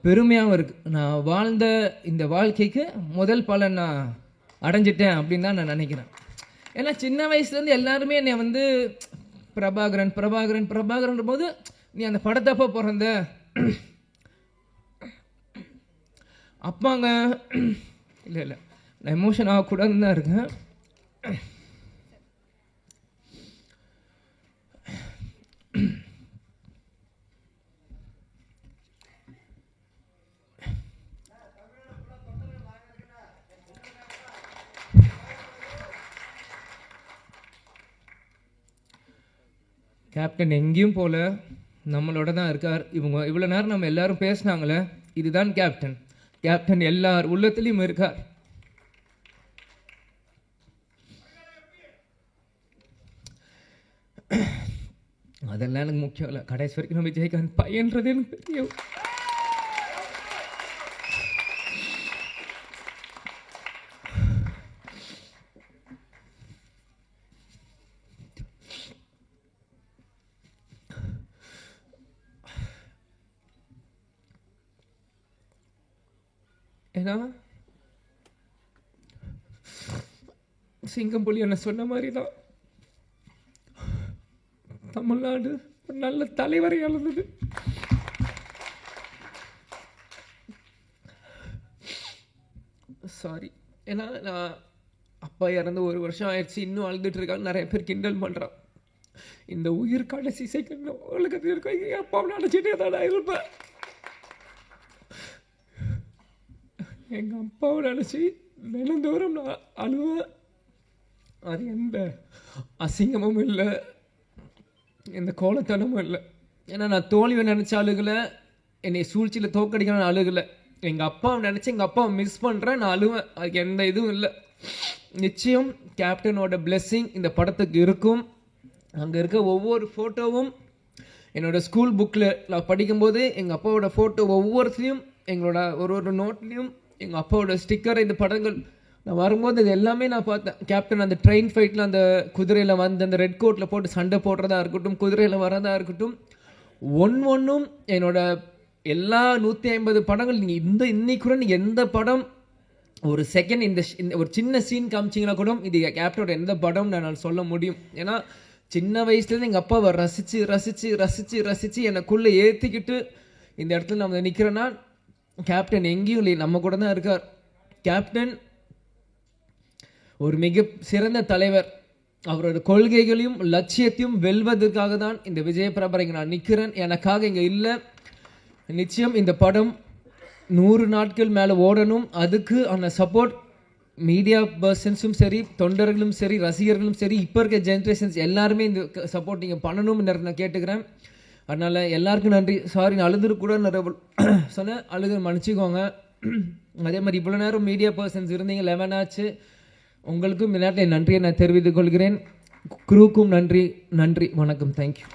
பெருமையாகவும் இருக்குது. நான் வாழ்ந்த இந்த வாழ்க்கைக்கு முதல் பலன் நான் அடைஞ்சிட்டேன் அப்படின்னு தான் நான் நினைக்கிறேன். ஏன்னா சின்ன வயசுலேருந்து எல்லாருமே என்னை வந்து பிரபாகரன் பிரபாகரன் பிரபாகரன் போது நீ அந்த படத்தப்போ பிறந்த அப்பாங்க இல்லை இல்லை நான் எமோஷன் ஆகக்கூடாதுன்னு தான் இருக்கேன். கேப்டன் எங்கேயும் போல நம்மளோட தான் இருக்கார். இவங்க இவ்வளோ நேரம் நம்ம எல்லாரும் பேசினாங்களே, இதுதான் கேப்டன். கேப்டன் எல்லார் உள்ளத்துலேயும் இருக்கார். அதெல்லாம் எனக்கு முக்கியம் இல்லை, கடைசி வரைக்கும் நம்ம விஜயகாந்த் பையன்றது எனக்கு தெரியும். ஏன்னா சிங்கம்புலி என்ன சொன்ன மாதிரி தான் தமிழ்நாடு ஒரு நல்ல தலைவரை இழந்தது. சாரி, ஏன்னா நான் அப்பா இறந்து 1 வருஷம் ஆயிடுச்சு, இன்னும் அழுதுட்டு இருக்காங்க. நிறைய பேர் கிண்டல் பண்ணுறான். இந்த உயிர் கடைசி செகண்ட் உலகத்தில் இருக்க எங்கள் அப்பாவை நினச்சிட்டே தான் நான் இருப்பேன். எங்கள் அப்பாவை நினச்சி தினந்தோறும் நான் அழுவேன். அது எந்த அசிங்கமும் இல்லை, எந்த கோலத்தனமும் இல்லை. ஏன்னா நான் தோல்வியை நினச்ச அழுகலை, என்னை சூழ்ச்சியில் தோக்கடிக்கணும்னு அழுகலை. எங்கள் அப்பாவை நினச்சி எங்கள் அப்பாவை மிஸ் பண்ணுறேன், நான் அழுவேன். அதுக்கு எந்த இதுவும் இல்லை. நிச்சயம் கேப்டனோட பிளெஸ்ஸிங் இந்த படத்துக்கு இருக்கும். அங்கே இருக்க ஒவ்வொரு ஃபோட்டோவும் என்னோடய ஸ்கூல் புக்கில் நான் படிக்கும்போது எங்கள் அப்பாவோட ஃபோட்டோ ஒவ்வொருத்தையும் எங்களோட ஒரு நோட்லேயும் எங்கள் அப்பாவோட ஸ்டிக்கர், இந்த படங்கள் நான் வரும்போது இது எல்லாமே நான் பார்த்தேன். கேப்டன் அந்த ட்ரெயின் ஃபைட்டில் அந்த குதிரையில் வந்து அந்த ரெட் கோட்டில் போட்டு சண்டை போடுறதா இருக்கட்டும், குதிரையில் வரதா இருக்கட்டும், ஒன்றும் என்னோட எல்லா 150 படங்கள் நீங்கள் இன்னைக்கு கூட நீங்கள் எந்த படம் ஒரு செகண்ட் இந்த ஒரு சின்ன சீன் காமிச்சிங்கன்னா கூட இது கேப்டனோட எந்த படம் நான் சொல்ல முடியும். ஏன்னா சின்ன வயசுலேருந்து எங்கள் அப்பாவை ரசித்து ரசித்து ரசித்து ரசித்து எனக்குள்ளே ஏற்றிக்கிட்டு இந்த இடத்துல நம்ம நிற்கிறேன்னா கேப்டன் எங்கேயும் இல்லை, நம்ம கூட தான் இருக்கார். கேப்டன் ஒரு மிக சிறந்த தலைவர். அவரோட கொள்கைகளையும் லட்சியத்தையும் வெல்வதற்காக தான் இந்த விஜய் பிரபாகர் இங்கே நான் நிற்கிறேன், எனக்காக இங்கே இல்லை. நிச்சயம் இந்த படம் 100 நாட்கள் மேலே ஓடணும். அதுக்கு அந்த சப்போர்ட் மீடியா பர்சன்ஸும் சரி, தொண்டர்களும் சரி, ரசிகர்களும் சரி, இப்போ இருக்க ஜென்ரேஷன்ஸ் எல்லாருமே இந்த சப்போர்ட் நீங்கள் பண்ணணும்னு நான் கேட்டுக்கிறேன். அதனால் எல்லாருக்கும் நன்றி. சாரி, நான் அழுதுரு கூட நிறைய சொன்னேன், அழுது மன்னிச்சிக்கோங்க. அதே மாதிரி இவ்வளோ நேரம் மீடியா பர்சன்ஸ் இருந்தீங்க, 11 ஆச்சு. உங்களுக்கும் இந்த நேரத்தில் நன்றியை நான் தெரிவித்துக் கொள்கிறேன். குரூக்கும் நன்றி. வணக்கம். தேங்க்யூ.